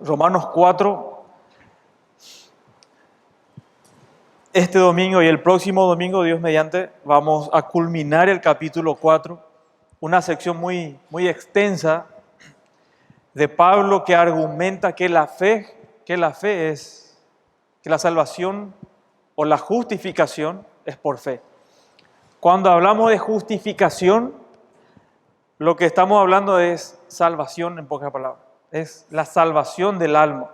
Romanos 4, este domingo y el próximo domingo, Dios mediante, vamos a culminar el capítulo 4, una sección muy extensa de Pablo que argumenta que la fe es, que la salvación o la justificación es por fe. Cuando hablamos de justificación, lo que estamos hablando es salvación en pocas palabras. Es la salvación del alma.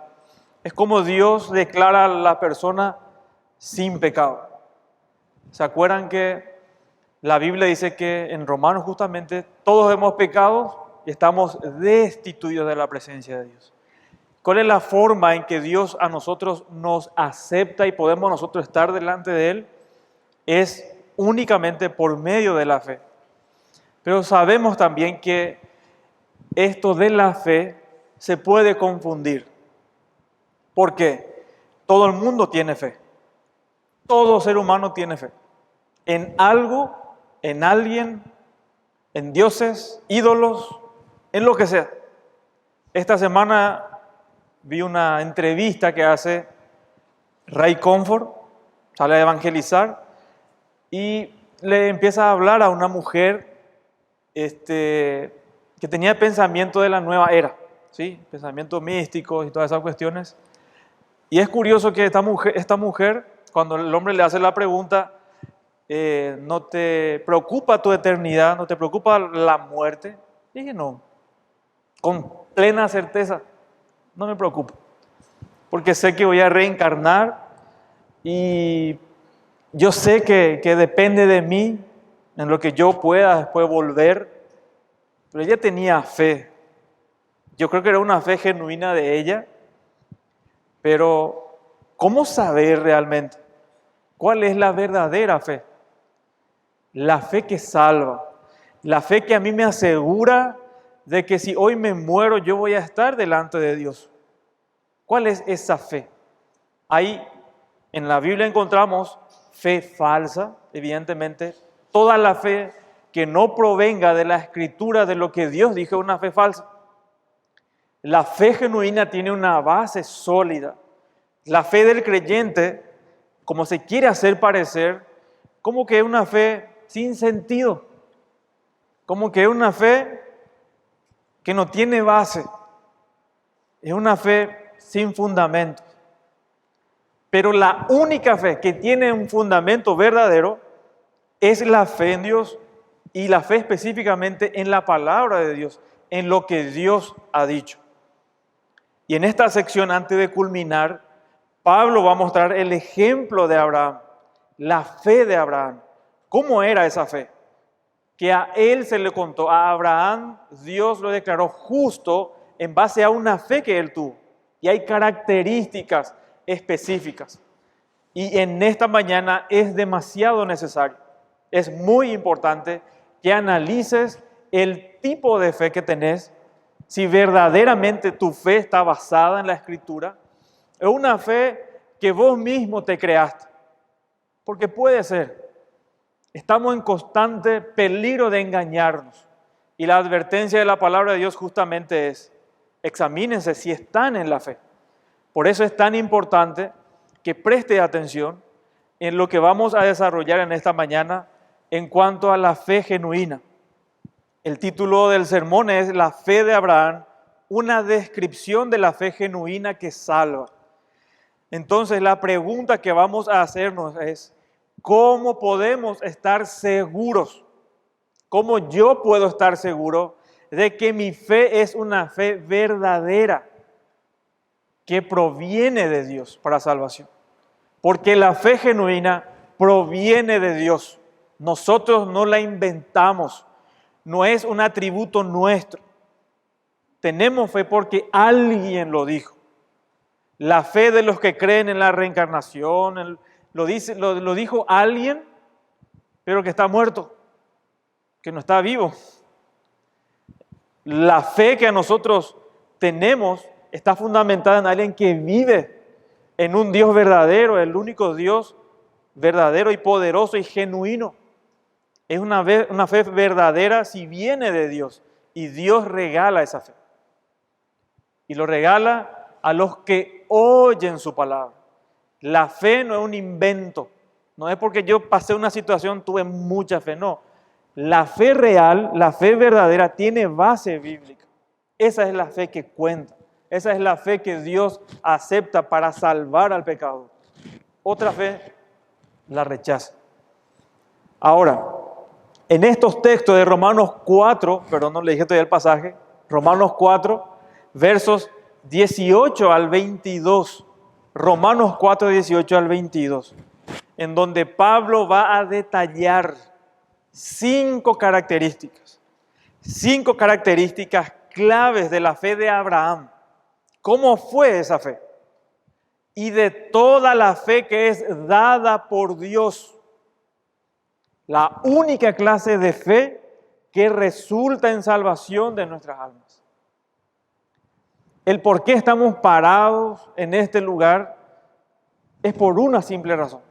Es como Dios declara a la persona sin pecado. ¿Se acuerdan que la Biblia dice que en Romanos justamente todos hemos pecado y estamos destituidos de la presencia de Dios? ¿Cuál es la forma en que Dios a nosotros nos acepta y podemos nosotros estar delante de Él? Es únicamente por medio de la fe. Pero sabemos también que esto de la fe se puede confundir. ¿Por qué? Todo el mundo tiene fe. Todo ser humano tiene fe. En algo, en alguien, en dioses, ídolos, en lo que sea. Esta semana vi una entrevista que hace Ray Comfort, sale a evangelizar y le empieza a hablar a una mujer que tenía pensamiento de la nueva era, ¿sí? Pensamientos místicos y todas esas cuestiones. Y es curioso que esta mujer, cuando el hombre le hace la pregunta, ¿no te preocupa tu eternidad? ¿No te preocupa la muerte? Dije, no, con plena certeza, no me preocupa, porque sé que voy a reencarnar y yo sé que depende de mí en lo que yo pueda después volver. Pero ella tenía fe. Yo creo que era una fe genuina de ella. Pero, ¿cómo saber realmente cuál es la verdadera fe? La fe que salva. La fe que a mí me asegura de que si hoy me muero, yo voy a estar delante de Dios. ¿Cuál es esa fe? Ahí en la Biblia encontramos fe falsa, evidentemente. Toda la fe que no provenga de la escritura de lo que Dios dijo es una fe falsa. La fe genuina tiene una base sólida. La fe del creyente, como se quiere hacer parecer, como que es una fe sin sentido, como que es una fe que no tiene base, es una fe sin fundamento. Pero la única fe que tiene un fundamento verdadero es la fe en Dios y la fe específicamente en la palabra de Dios, en lo que Dios ha dicho. Y en esta sección, antes de culminar, Pablo va a mostrar el ejemplo de Abraham, la fe de Abraham. ¿Cómo era esa fe? Que a él se le contó, a Abraham Dios lo declaró justo en base a una fe que él tuvo. Y hay características específicas. Y en esta mañana es demasiado necesario, es muy importante que analices el tipo de fe que tenés, si verdaderamente tu fe está basada en la Escritura, es una fe que vos mismo te creaste. Porque puede ser, estamos en constante peligro de engañarnos. Y la advertencia de la palabra de Dios justamente es, examínense si están en la fe. Por eso es tan importante que preste atención en lo que vamos a desarrollar en esta mañana en cuanto a la fe genuina. El título del sermón es La fe de Abraham, una descripción de la fe genuina que salva. Entonces la pregunta que vamos a hacernos es, ¿cómo podemos estar seguros? ¿Cómo yo puedo estar seguro de que mi fe es una fe verdadera que proviene de Dios para salvación? Porque la fe genuina proviene de Dios. Nosotros no la inventamos. No es un atributo nuestro. Tenemos fe porque alguien lo dijo. La fe de los que creen en la reencarnación, lo dijo alguien, pero que está muerto, que no está vivo. La fe que nosotros tenemos está fundamentada en alguien que vive, en un Dios verdadero, el único Dios verdadero y poderoso y genuino. Es una fe verdadera si viene de Dios y Dios regala esa fe. Y lo regala a los que oyen su palabra. La fe no es un invento, no es porque yo pasé una situación, tuve mucha fe, no. La fe real, la fe verdadera tiene base bíblica. Esa es la fe que cuenta, esa es la fe que Dios acepta para salvar al pecador. Otra fe la rechaza. Ahora, en estos textos de Romanos 4, perdón, no le dije todavía el pasaje, Romanos 4, versos 18 al 22, Romanos 4, 18 al 22, en donde Pablo va a detallar 5 características claves de la fe de Abraham. ¿Cómo fue esa fe? Y de toda la fe que es dada por Dios. La única clase de fe que resulta en salvación de nuestras almas. El por qué estamos parados en este lugar es por una simple razón.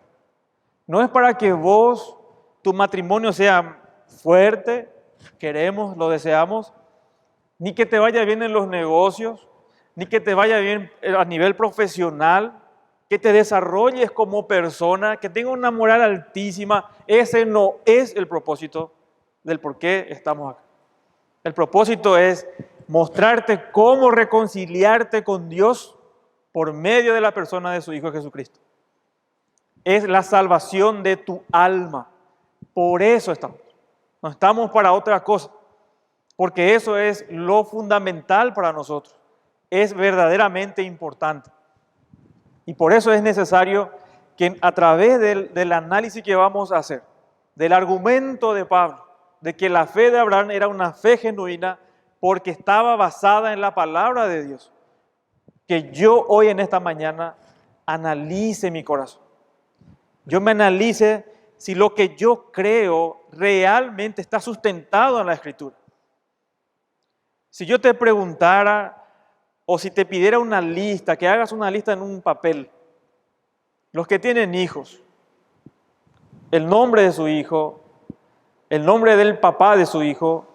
No es para que vos, tu matrimonio sea fuerte, queremos, lo deseamos, ni que te vaya bien en los negocios, ni que te vaya bien a nivel profesional, que te desarrolles como persona, que tengas una moral altísima. Ese no es el propósito del por qué estamos acá. El propósito es mostrarte cómo reconciliarte con Dios por medio de la persona de su Hijo Jesucristo. Es la salvación de tu alma. Por eso estamos. No estamos para otra cosa, porque eso es lo fundamental para nosotros. Es verdaderamente importante. Y por eso es necesario que a través del análisis que vamos a hacer, del argumento de Pablo, de que la fe de Abraham era una fe genuina porque estaba basada en la palabra de Dios, que yo hoy en esta mañana analice mi corazón. Yo me analice si lo que yo creo realmente está sustentado en la Escritura. Si yo te preguntara o si te pidiera una lista, que hagas una lista en un papel, los que tienen hijos, el nombre de su hijo, el nombre del papá de su hijo,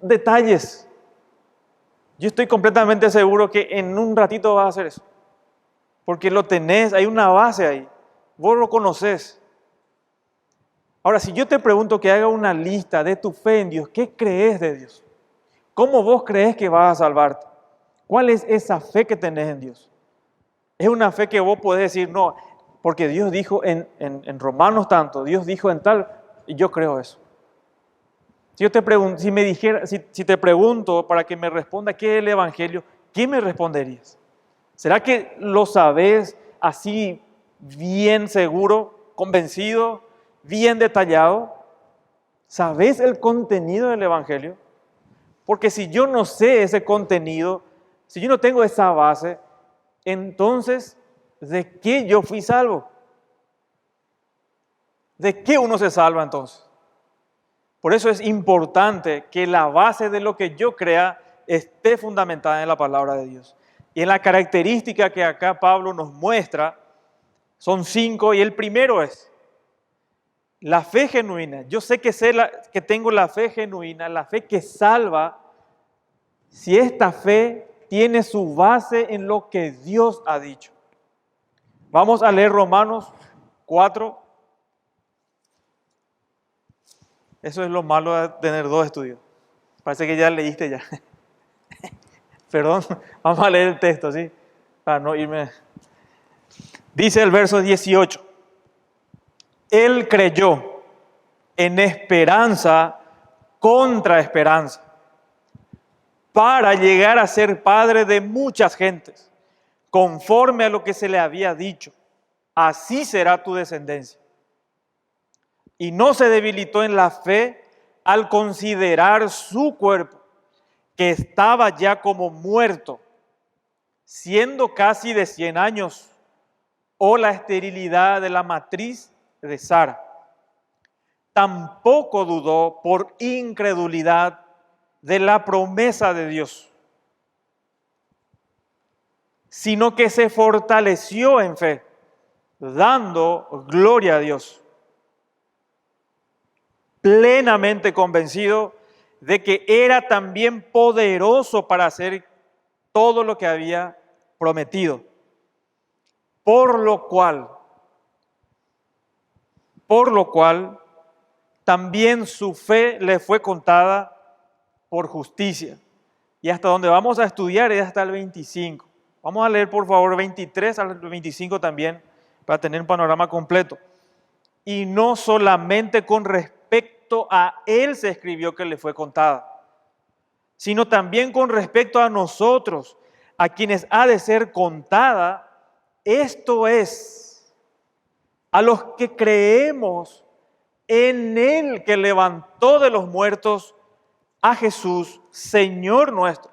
detalles. Yo estoy completamente seguro que en un ratito vas a hacer eso, porque lo tenés, hay una base ahí, vos lo conocés. Ahora, si yo te pregunto que haga una lista de tu fe en Dios, ¿qué crees de Dios? ¿Cómo vos crees que vas a salvarte? ¿Cuál es esa fe que tenés en Dios? Es una fe que vos podés decir, no, porque Dios dijo en Romanos tanto, Dios dijo en tal, y yo creo eso. Si yo te pregunto, si te pregunto para que me responda qué es el Evangelio, ¿qué me responderías? ¿Será que lo sabés así bien seguro, convencido, bien detallado? ¿Sabés el contenido del Evangelio? Porque si yo no sé ese contenido, si yo no tengo esa base, entonces, ¿de qué yo fui salvo? ¿De qué uno se salva entonces? Por eso es importante que la base de lo que yo crea esté fundamentada en la palabra de Dios. Y en la característica que acá Pablo nos muestra, son 5, y el primero es la fe genuina. Yo sé que tengo la fe genuina, la fe que salva, si esta fe tiene su base en lo que Dios ha dicho. Vamos a leer Romanos 4. Eso es lo malo de tener 2 estudios. Parece que ya leíste ya. Perdón, vamos a leer el texto, ¿sí? Para no irme. Dice el verso 18. Él creyó en esperanza contra esperanza, para llegar a ser padre de muchas gentes, conforme a lo que se le había dicho. Así será tu descendencia. Y no se debilitó en la fe al considerar su cuerpo, que estaba ya como muerto, siendo casi de 100 años, o la esterilidad de la matriz de Sara. Tampoco dudó por incredulidad de la promesa de Dios, sino que se fortaleció en fe, dando gloria a Dios, plenamente convencido de que era también poderoso para hacer todo lo que había prometido. Por lo cual, también su fe le fue contada por justicia. Y hasta donde vamos a estudiar es hasta el 25. Vamos a leer por favor 23 al 25 también, para tener un panorama completo. Y no solamente con respecto a él se escribió que le fue contada, sino también con respecto a nosotros, a quienes ha de ser contada, esto es, a los que creemos en Él que levantó de los muertos a Jesús, Señor nuestro,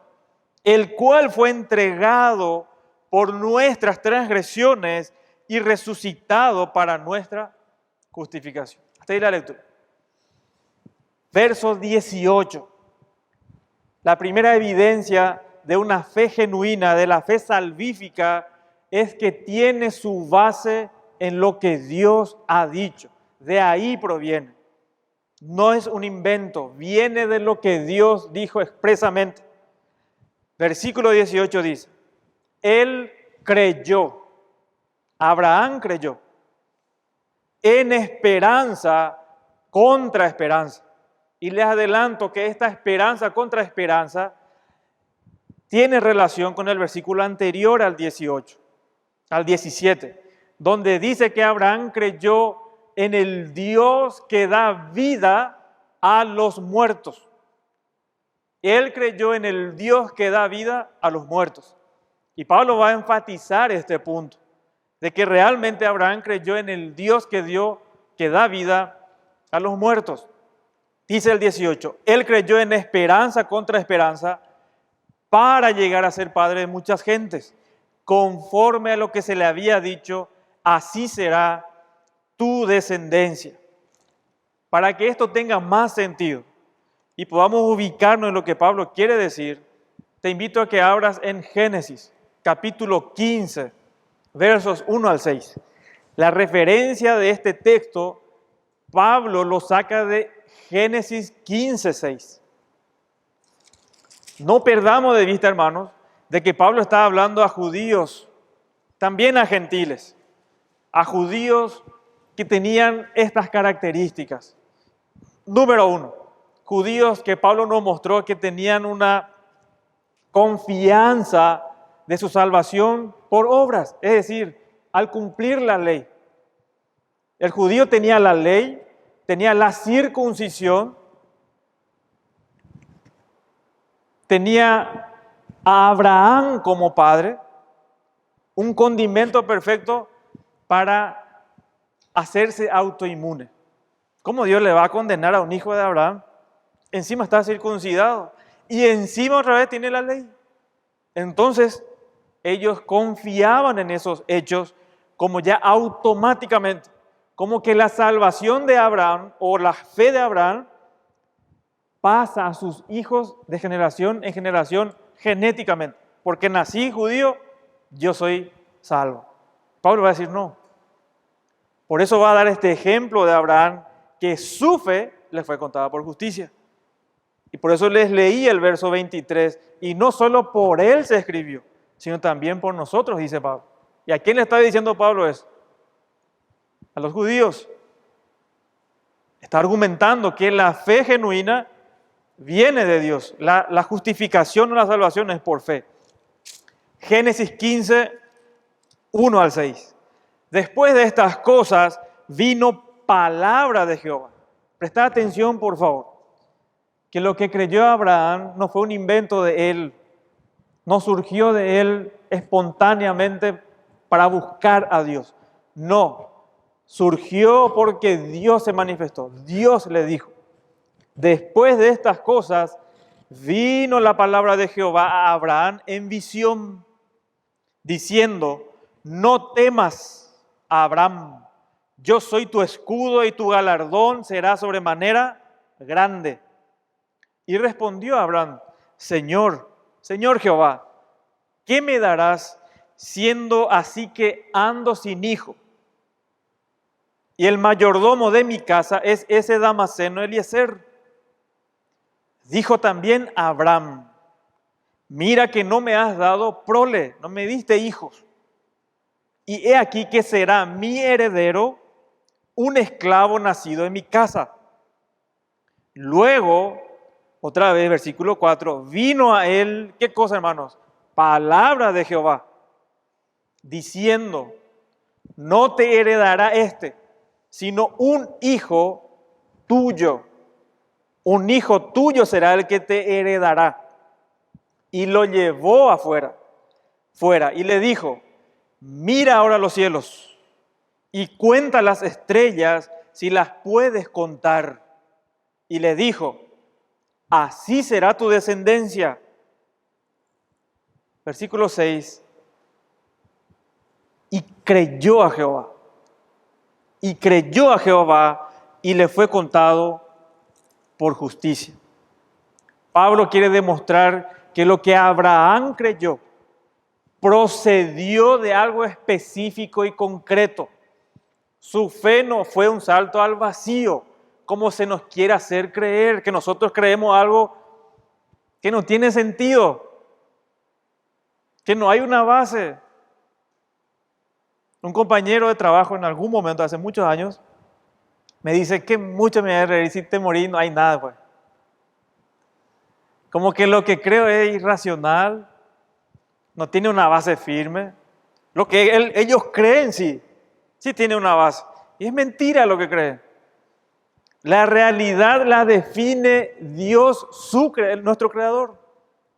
el cual fue entregado por nuestras transgresiones y resucitado para nuestra justificación. Hasta ahí la lectura. Verso 18. La primera evidencia de una fe genuina, de la fe salvífica, es que tiene su base en lo que Dios ha dicho. De ahí proviene. No es un invento, viene de lo que Dios dijo expresamente. Versículo 18 dice, Él creyó, Abraham creyó, en esperanza contra esperanza. Y les adelanto que esta esperanza contra esperanza tiene relación con el versículo anterior al 18, al 17, donde dice que Abraham creyó en el Dios que da vida a los muertos. Él creyó en el Dios que da vida a los muertos. Y Pablo va a enfatizar este punto, de que realmente Abraham creyó en el Dios que da vida a los muertos. Dice el 18, él creyó en esperanza contra esperanza para llegar a ser padre de muchas gentes. Conforme a lo que se le había dicho, así será tu descendencia. Para que esto tenga más sentido y podamos ubicarnos en lo que Pablo quiere decir, te invito a que abras en Génesis, capítulo 15, versos 1 al 6. La referencia de este texto, Pablo lo saca de Génesis 15, 6. No perdamos de vista, hermanos, de que Pablo está hablando a judíos, también a gentiles, a judíos que tenían estas características. Número uno, judíos que Pablo nos mostró que tenían una confianza de su salvación por obras, es decir, al cumplir la ley. El judío tenía la ley, tenía la circuncisión, tenía a Abraham como padre, un condimento perfecto para hacerse autoinmune. ¿Cómo Dios le va a condenar a un hijo de Abraham? Encima está circuncidado y encima otra vez tiene la ley. Entonces, ellos confiaban en esos hechos como ya automáticamente, como que la salvación de Abraham o la fe de Abraham pasa a sus hijos de generación en generación genéticamente. Porque nací judío, yo soy salvo. Pablo va a decir no. Por eso va a dar este ejemplo de Abraham, que su fe le fue contada por justicia. Y por eso les leí el verso 23, y no solo por él se escribió, sino también por nosotros, dice Pablo. ¿Y a quién le está diciendo Pablo eso? A los judíos. Está argumentando que la fe genuina viene de Dios. La justificación o la salvación es por fe. Génesis 15, 1 al 6. Después de estas cosas vino palabra de Jehová. Presta atención, por favor, que lo que creyó Abraham no fue un invento de él, no surgió de él espontáneamente para buscar a Dios. No, surgió porque Dios se manifestó. Dios le dijo. Después de estas cosas vino la palabra de Jehová a Abraham en visión, diciendo: no temas, Abraham, yo soy tu escudo y tu galardón será sobremanera grande. Y respondió Abraham: Señor Jehová, ¿qué me darás siendo así que ando sin hijo? Y el mayordomo de mi casa es ese Damaseno Eliezer. Dijo también Abraham: Mira que no me has dado prole, no me diste hijos. Y he aquí que será mi heredero un esclavo nacido en mi casa. Luego, otra vez, versículo 4, vino a él, ¿qué cosa, hermanos? Palabra de Jehová, diciendo, no te heredará sino un hijo tuyo. Un hijo tuyo será el que te heredará. Y lo llevó fuera, y le dijo, mira ahora los cielos y cuenta las estrellas si las puedes contar. Y le dijo, así será tu descendencia. Versículo 6. Y creyó a Jehová. Y creyó a Jehová y le fue contado por justicia. Pablo quiere demostrar que lo que Abraham creyó procedió de algo específico y concreto. Su fe no fue un salto al vacío, como se nos quiere hacer creer, que nosotros creemos algo que no tiene sentido, que no hay una base. Un compañero de trabajo en algún momento, hace muchos años, me dice que mucho me voy a reír, si te morís no hay nada, pues. Como que lo que creo es irracional, no tiene una base firme. Lo que ellos creen sí tiene una base. Y es mentira lo que creen. La realidad la define Dios, nuestro creador.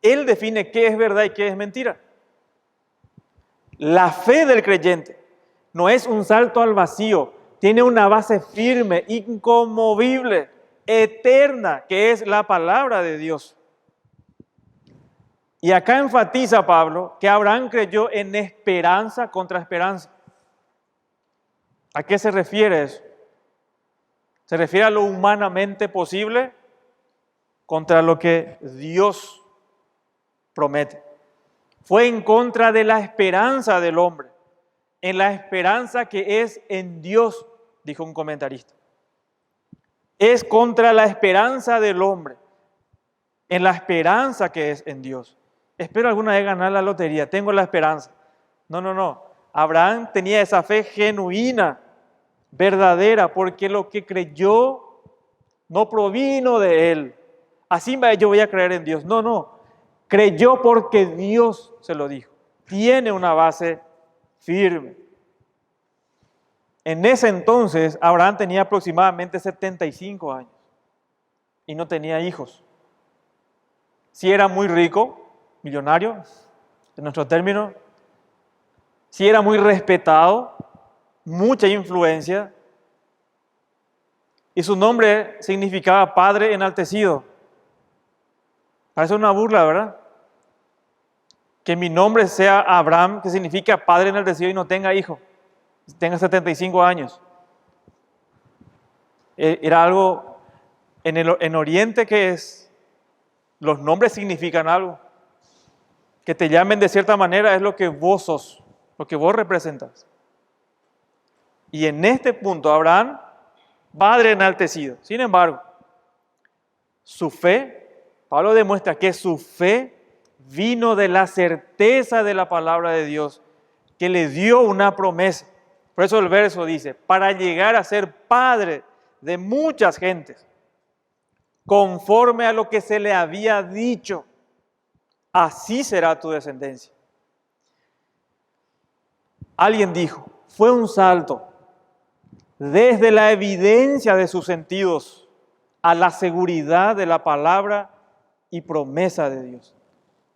Él define qué es verdad y qué es mentira. La fe del creyente no es un salto al vacío, tiene una base firme, inconmovible, eterna, que es la palabra de Dios. Y acá enfatiza Pablo que Abraham creyó en esperanza contra esperanza. ¿A qué se refiere eso? Se refiere a lo humanamente posible contra lo que Dios promete. Fue en contra de la esperanza del hombre, en la esperanza que es en Dios, dijo un comentarista. Es contra la esperanza del hombre, en la esperanza que es en Dios. Espero alguna vez ganar la lotería, tengo la esperanza. No. Abraham tenía esa fe genuina, verdadera, porque lo que creyó no provino de él. Así yo voy a creer en Dios. No. Creyó porque Dios se lo dijo. Tiene una base firme. En ese entonces, Abraham tenía aproximadamente 75 años y no tenía hijos. Si era muy rico, millonario, en nuestro término, si era muy respetado, mucha influencia, y su nombre significaba padre enaltecido. Parece una burla, ¿verdad? Que mi nombre sea Abraham, que significa padre enaltecido y no tenga hijo, tenga 75 años. Era algo en Oriente que es, los nombres significan algo. Que te llamen de cierta manera es lo que vos sos, lo que vos representas. Y en este punto Abraham, padre enaltecido. Sin embargo, su fe, Pablo demuestra que su fe vino de la certeza de la palabra de Dios, que le dio una promesa. Por eso el verso dice, para llegar a ser padre de muchas gentes, conforme a lo que se le había dicho, así será tu descendencia. Alguien dijo, fue un salto desde la evidencia de sus sentidos a la seguridad de la palabra y promesa de Dios.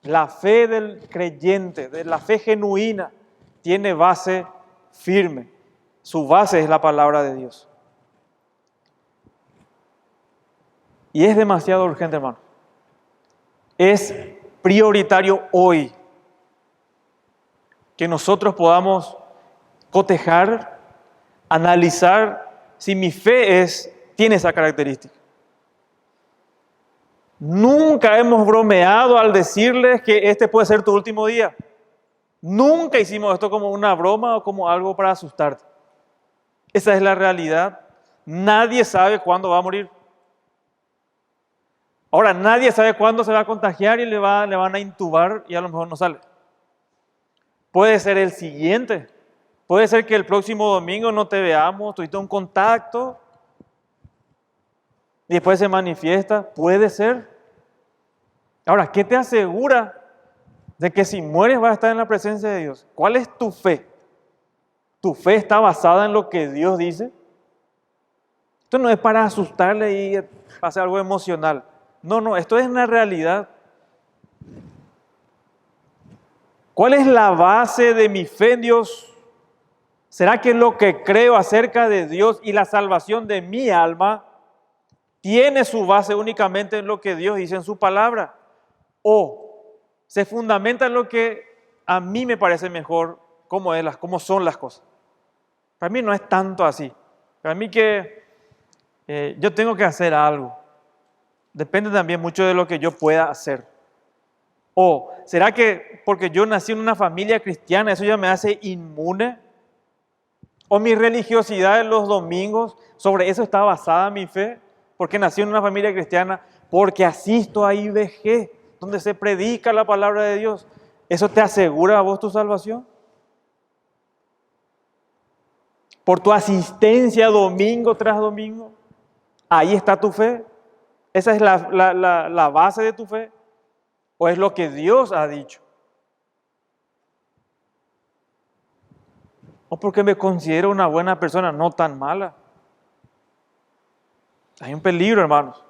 La fe del creyente, de la fe genuina, tiene base firme. Su base es la palabra de Dios. Y es demasiado urgente, hermano. Es prioritario hoy que nosotros podamos cotejar, analizar si mi fe tiene esa característica. Nunca hemos bromeado al decirles que este puede ser tu último día. Nunca hicimos esto como una broma o como algo para asustarte. Esa es la realidad. Nadie sabe cuándo va a morir. Ahora, nadie sabe cuándo se va a contagiar y le van a intubar y a lo mejor no sale. Puede ser el siguiente. Puede ser que el próximo domingo no te veamos, tuviste un contacto y después se manifiesta. Puede ser. Ahora, ¿qué te asegura de que si mueres vas a estar en la presencia de Dios? ¿Cuál es tu fe? ¿Tu fe está basada en lo que Dios dice? Esto no es para asustarle y hacer algo emocional. No, esto es una realidad. ¿Cuál es la base de mi fe en Dios? ¿Será que lo que creo acerca de Dios y la salvación de mi alma tiene su base únicamente en lo que Dios dice en su palabra? ¿O se fundamenta en lo que a mí me parece mejor, cómo son las cosas? Para mí no es tanto así. Para mí que yo tengo que hacer algo. Depende también mucho de lo que yo pueda hacer. ¿O será que porque yo nací en una familia cristiana, eso ya me hace inmune? ¿O mi religiosidad en los domingos, sobre eso está basada mi fe? Porque nací en una familia cristiana, porque asisto a IBG, donde se predica la palabra de Dios. ¿Eso te asegura a vos tu salvación? Por tu asistencia domingo tras domingo, ahí está tu fe. ¿Esa es la base de tu fe? ¿O es lo que Dios ha dicho? ¿O porque me considero una buena persona, no tan mala? Hay un peligro, hermanos.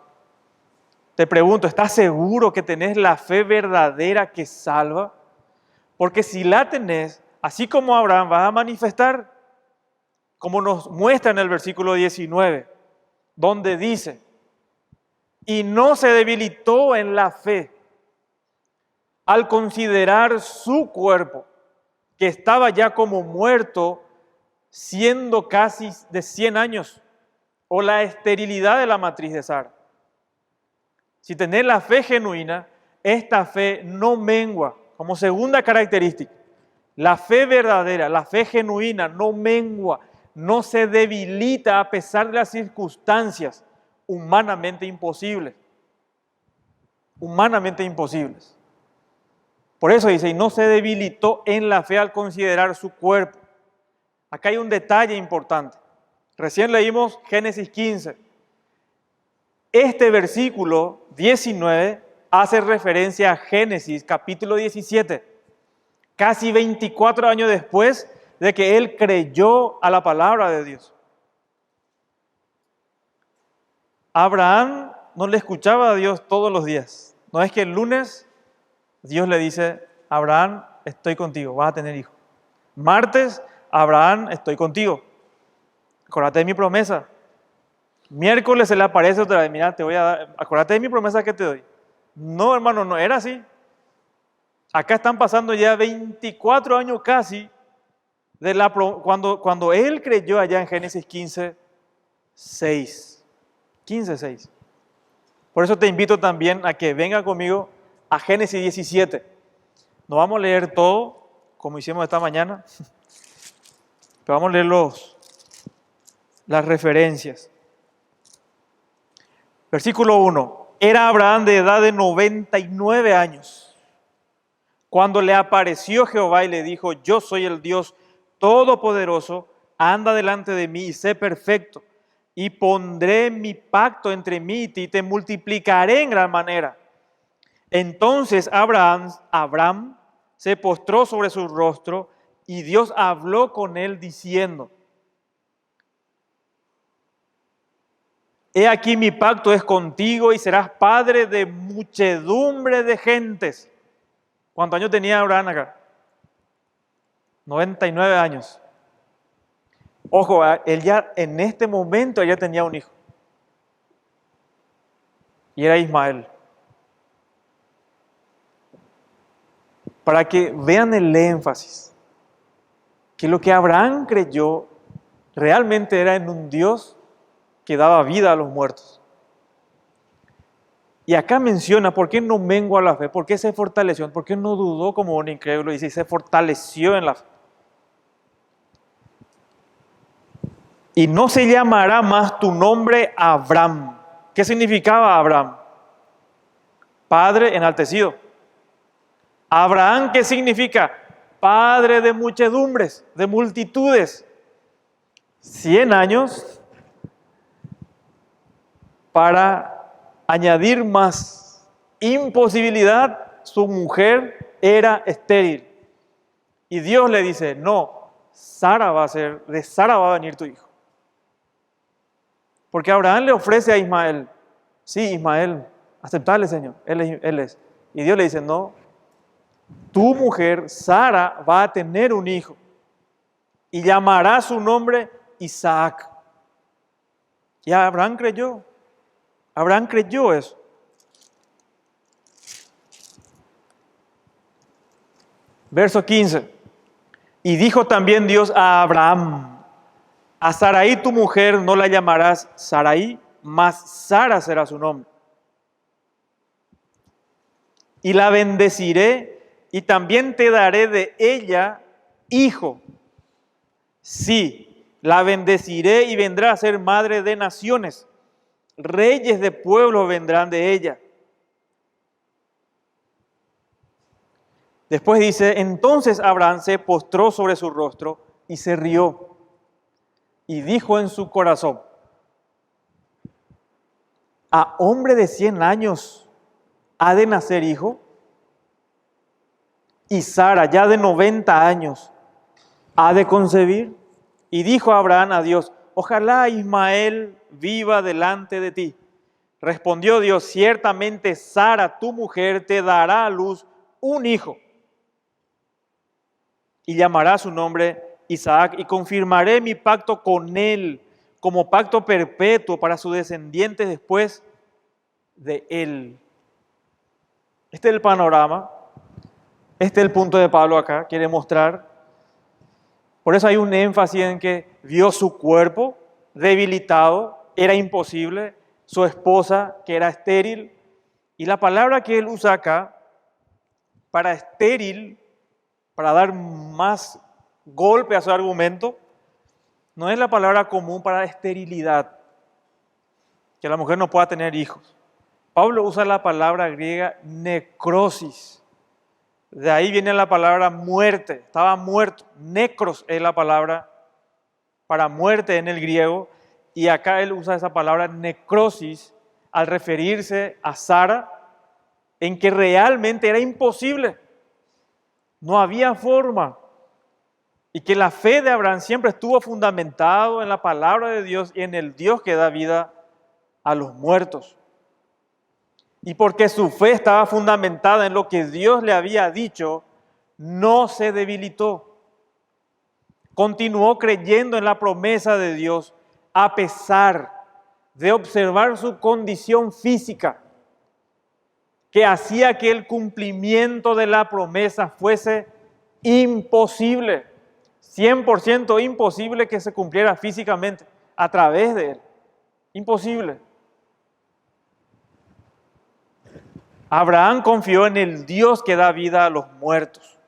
Te pregunto, ¿estás seguro que tenés la fe verdadera que salva? Porque si la tenés, así como Abraham, vas a manifestar, como nos muestra en el versículo 19, donde dice, y no se debilitó en la fe al considerar su cuerpo, que estaba ya como muerto, siendo casi de 100 años, o la esterilidad de la matriz de Sara. Si tenés la fe genuina, esta fe no mengua. Como segunda característica, la fe verdadera, la fe genuina no mengua, no se debilita a pesar de las circunstancias humanamente imposibles. Humanamente imposibles. Por eso dice, y no se debilitó en la fe al considerar su cuerpo. Acá hay un detalle importante. Recién leímos Génesis 15. Este versículo 19 hace referencia a Génesis capítulo 17, casi 24 años después de que él creyó a la palabra de Dios. Abraham no le escuchaba a Dios todos los días. No es que el lunes Dios le dice, Abraham, estoy contigo, vas a tener hijo. Martes, Abraham, estoy contigo. Acuérdate de mi promesa. Miércoles se le aparece otra vez, mira, te voy a dar, acuérdate de mi promesa que te doy. No, hermano, no era así. Acá están pasando ya 24 años casi de cuando él creyó allá en Génesis 15, 6. 15, 6. Por eso te invito también a que venga conmigo a Génesis 17. No vamos a leer todo, como hicimos esta mañana, pero vamos a leer las referencias. Versículo 1. Era Abraham de edad de 99 años, cuando le apareció Jehová y le dijo, yo soy el Dios Todopoderoso, anda delante de mí y sé perfecto, y pondré mi pacto entre mí y ti, te multiplicaré en gran manera. Entonces Abraham se postró sobre su rostro y Dios habló con él diciendo, he aquí mi pacto es contigo y serás padre de muchedumbre de gentes. ¿Cuántos años tenía Abraham acá? 99 años. Ojo, él ya en este momento ya tenía un hijo. Y era Ismael. Para que vean el énfasis. Que lo que Abraham creyó realmente era en un Dios que daba vida a los muertos. Y acá menciona por qué no mengua la fe, por qué se fortaleció, por qué no dudó como un incrédulo, y se fortaleció en la fe. Y no se llamará más tu nombre Abraham. ¿Qué significaba Abraham? Padre enaltecido. Abraham, ¿qué significa? Padre de muchedumbres, de multitudes. 100 años para añadir más imposibilidad, su mujer era estéril. Y Dios le dice, no, de Sara va a venir tu hijo. Porque Abraham le ofrece a Ismael, sí, Ismael, aceptale, Señor, él es. Y Dios le dice, no, tu mujer, Sara, va a tener un hijo y llamará su nombre Isaac. Y Abraham creyó eso. Verso 15. Y dijo también Dios a Abraham, a Sarai tu mujer no la llamarás Sarai, mas Sara será su nombre. Y la bendeciré y también te daré de ella hijo. Sí, la bendeciré y vendrá a ser madre de naciones. Reyes de pueblos vendrán de ella. Después dice, entonces Abraham se postró sobre su rostro y se rió. Y dijo en su corazón, ¿a hombre de 100 años ha de nacer hijo? Y Sara, ya de 90 años, ha de concebir. Y dijo Abraham a Dios, ojalá Ismael viva delante de ti. Respondió Dios, ciertamente Sara, tu mujer, te dará a luz un hijo. Y llamará su nombre Isaac, y confirmaré mi pacto con él como pacto perpetuo para sus descendientes después de él. Este es el panorama. Este es el punto de Pablo acá, quiere mostrar. Por eso hay un énfasis en que vio su cuerpo debilitado, era imposible, su esposa que era estéril, y la palabra que él usa acá para estéril, para dar más golpe a su argumento, no es la palabra común para esterilidad, que la mujer no pueda tener hijos. Pablo usa la palabra griega necrosis. De ahí viene la palabra muerte, estaba muerto. Necros es la palabra para muerte en el griego, y acá él usa esa palabra necrosis al referirse a Sara, en que realmente era imposible, no había forma, y que la fe de Abraham siempre estuvo fundamentado en la palabra de Dios y en el Dios que da vida a los muertos. Y porque su fe estaba fundamentada en lo que Dios le había dicho, no se debilitó. Continuó creyendo en la promesa de Dios a pesar de observar su condición física, que hacía que el cumplimiento de la promesa fuese imposible, 100% imposible que se cumpliera físicamente a través de él. Imposible. Abraham confió en el Dios que da vida a los muertos.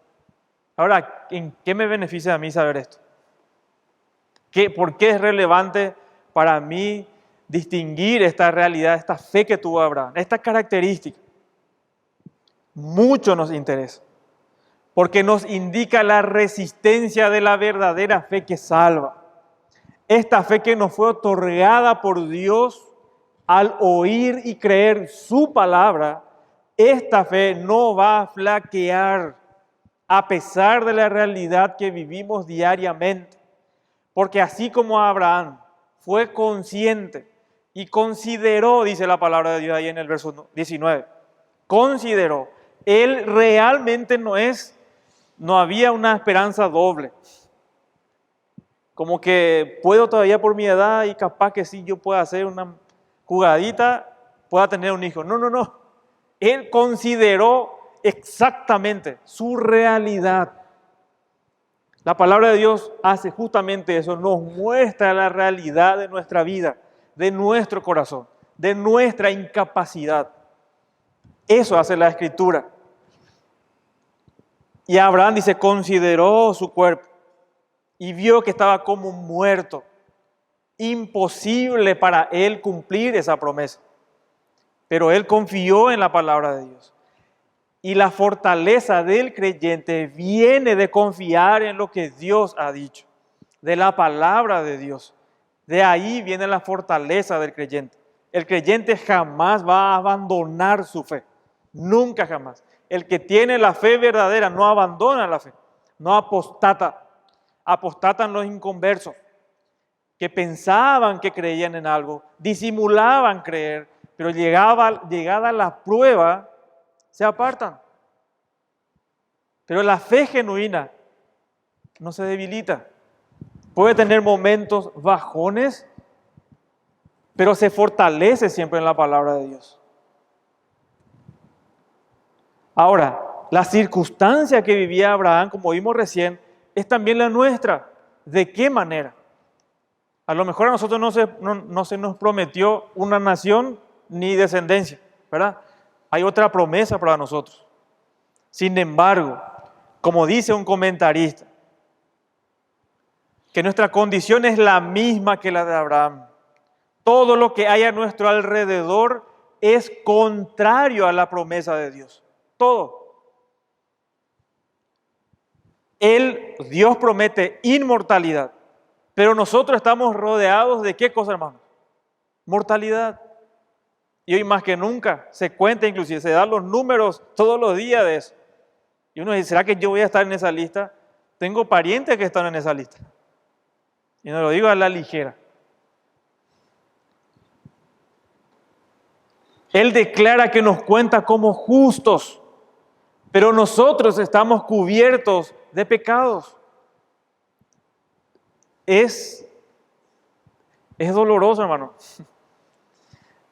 Ahora, ¿en qué me beneficia a mí saber esto? ¿Por qué es relevante para mí distinguir esta realidad, esta fe que tuvo Abraham, esta característica? Mucho nos interesa, porque nos indica la resistencia de la verdadera fe que salva. Esta fe que nos fue otorgada por Dios al oír y creer su palabra. Esta fe no va a flaquear a pesar de la realidad que vivimos diariamente. Porque así como Abraham fue consciente y consideró, dice la palabra de Dios ahí en el verso 19, consideró, él realmente no había una esperanza doble. Como que puedo todavía por mi edad y capaz que sí yo pueda hacer una jugadita, pueda tener un hijo. No. Él consideró exactamente su realidad. La palabra de Dios hace justamente eso, nos muestra la realidad de nuestra vida, de nuestro corazón, de nuestra incapacidad. Eso hace la Escritura. Y Abraham dice, consideró su cuerpo y vio que estaba como muerto. Imposible para él cumplir esa promesa. pero él confió en la palabra de Dios. Y la fortaleza del creyente viene de confiar en lo que Dios ha dicho, de la palabra de Dios. De ahí viene la fortaleza del creyente. El creyente jamás va a abandonar su fe, nunca jamás. El que tiene la fe verdadera no abandona la fe, no apostata. Apostatan los inconversos, que pensaban que creían en algo, disimulaban creer, pero llegada la prueba, se apartan. Pero la fe genuina no se debilita. Puede tener momentos bajones, pero se fortalece siempre en la palabra de Dios. Ahora, la circunstancia que vivía Abraham, como vimos recién, es también la nuestra. ¿De qué manera? A lo mejor a nosotros no se nos prometió una nación ni descendencia, ¿verdad? Hay otra promesa para nosotros. Sin embargo, como dice un comentarista, que nuestra condición es la misma que la de Abraham. Todo lo que hay a nuestro alrededor es contrario a la promesa de Dios. Todo. Dios promete inmortalidad, pero nosotros estamos rodeados de ¿qué cosa, hermano? Mortalidad. Y hoy más que nunca se cuenta, inclusive se dan los números todos los días de eso. Y uno dice, ¿será que yo voy a estar en esa lista? Tengo parientes que están en esa lista. Y no lo digo a la ligera. Él declara que nos cuenta como justos, pero nosotros estamos cubiertos de pecados. Es doloroso, hermano.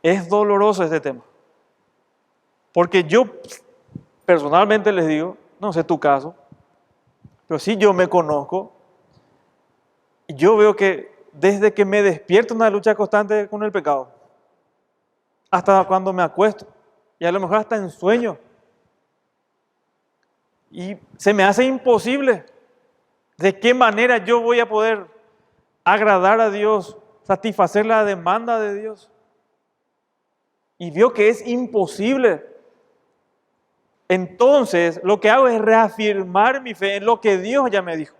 Es doloroso este tema. Porque yo personalmente les digo, no sé tu caso, pero sí yo me conozco. Y yo veo que desde que me despierto una lucha constante con el pecado, hasta cuando me acuesto, y a lo mejor hasta en sueño. Y se me hace imposible. ¿De qué manera yo voy a poder agradar a Dios, satisfacer la demanda de Dios? Y veo que es imposible. Entonces, lo que hago es reafirmar mi fe en lo que Dios ya me dijo.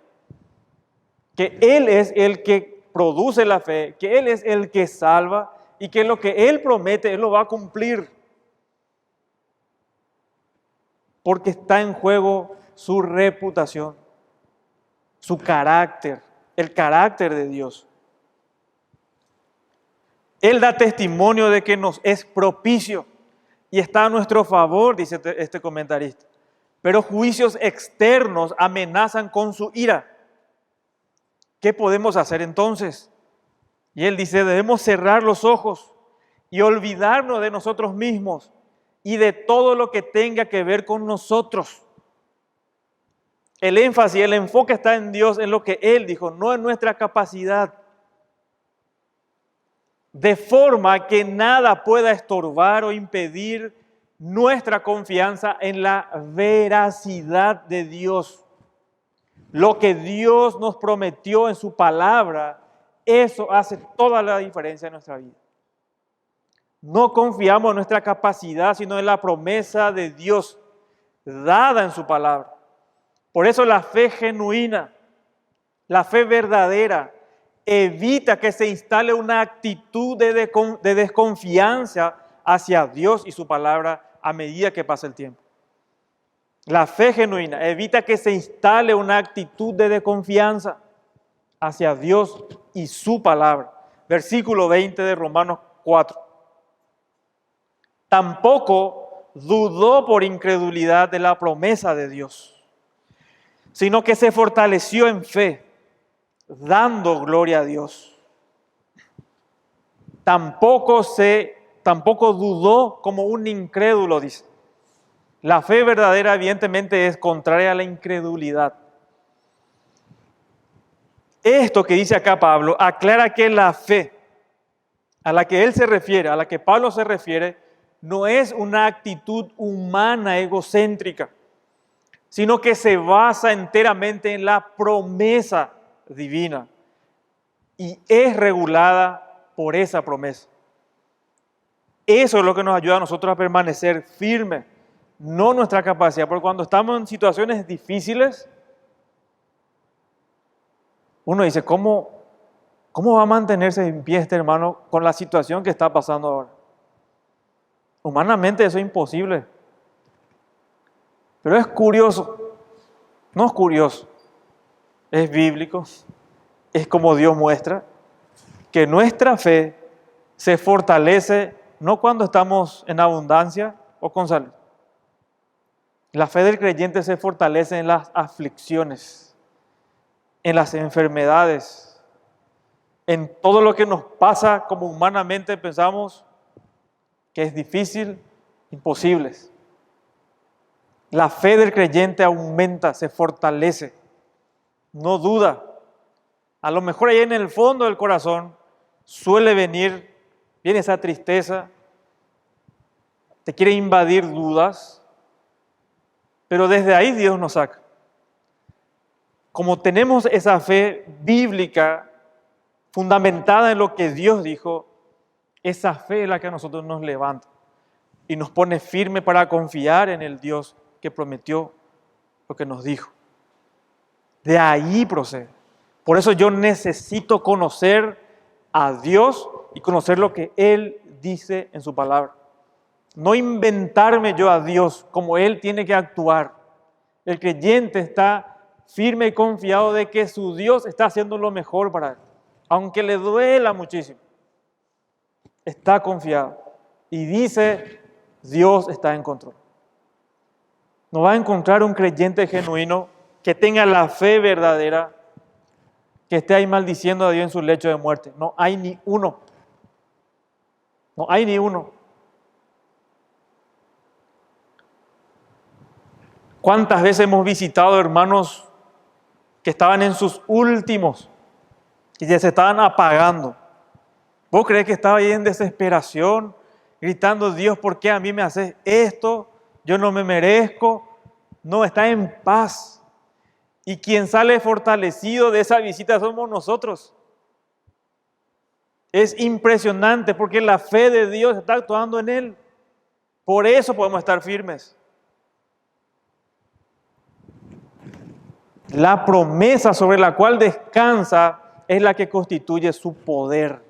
Que Él es el que produce la fe, que Él es el que salva y que lo que Él promete, Él lo va a cumplir. Porque está en juego su reputación, su carácter, el carácter de Dios. Él da testimonio de que nos es propicio y está a nuestro favor, dice este comentarista. Pero juicios externos amenazan con su ira. ¿Qué podemos hacer entonces? Y él dice, debemos cerrar los ojos y olvidarnos de nosotros mismos y de todo lo que tenga que ver con nosotros. El énfasis, el enfoque está en Dios, en lo que Él dijo, no en nuestra capacidad. De forma que nada pueda estorbar o impedir nuestra confianza en la veracidad de Dios. Lo que Dios nos prometió en su palabra, eso hace toda la diferencia en nuestra vida. No confiamos en nuestra capacidad, sino en la promesa de Dios dada en su palabra. Por eso la fe genuina, la fe verdadera, evita que se instale una actitud de desconfianza hacia Dios y su palabra a medida que pasa el tiempo. La fe genuina evita que se instale una actitud de desconfianza hacia Dios y su palabra. Versículo 20 de Romanos 4. Tampoco dudó por incredulidad de la promesa de Dios, sino que se fortaleció en fe, dando gloria a Dios. Tampoco dudó como un incrédulo, dice. La fe verdadera evidentemente es contraria a la incredulidad. Esto que dice acá Pablo aclara que la fe a la que él se refiere, a la que Pablo se refiere, no es una actitud humana egocéntrica, sino que se basa enteramente en la promesa divina y es regulada por esa promesa. Eso es lo que nos ayuda a nosotros a permanecer firmes, no nuestra capacidad, porque cuando estamos en situaciones difíciles, uno dice, ¿cómo va a mantenerse en pie este hermano con la situación que está pasando ahora? Humanamente eso es imposible. Pero es curioso, no es curioso, es bíblico, es como Dios muestra, que nuestra fe se fortalece no cuando estamos en abundancia o con salud. La fe del creyente se fortalece en las aflicciones, en las enfermedades, en todo lo que nos pasa como humanamente pensamos que es difícil, imposible. La fe del creyente aumenta, se fortalece, no duda. A lo mejor ahí en el fondo del corazón viene esa tristeza, te quiere invadir dudas, pero desde ahí Dios nos saca. Como tenemos esa fe bíblica fundamentada en lo que Dios dijo, esa fe es la que a nosotros nos levanta y nos pone firme para confiar en el Dios que prometió lo que nos dijo. De ahí procede. Por eso yo necesito conocer a Dios y conocer lo que Él dice en su palabra. No inventarme yo a Dios como Él tiene que actuar. El creyente está firme y confiado de que su Dios está haciendo lo mejor para él, aunque le duela muchísimo. Está confiado y dice, Dios está en control. No va a encontrar un creyente genuino que tenga la fe verdadera, que esté ahí maldiciendo a Dios en su lecho de muerte. No hay ni uno. No hay ni uno. ¿Cuántas veces hemos visitado hermanos que estaban en sus últimos y ya se estaban apagando? ¿Vos crees que estaba ahí en desesperación, gritando, Dios, ¿por qué a mí me haces esto? Yo no me merezco. No, está en paz. Y quien sale fortalecido de esa visita somos nosotros. Es impresionante porque la fe de Dios está actuando en él. Por eso podemos estar firmes. La promesa sobre la cual descansa es la que constituye su poder.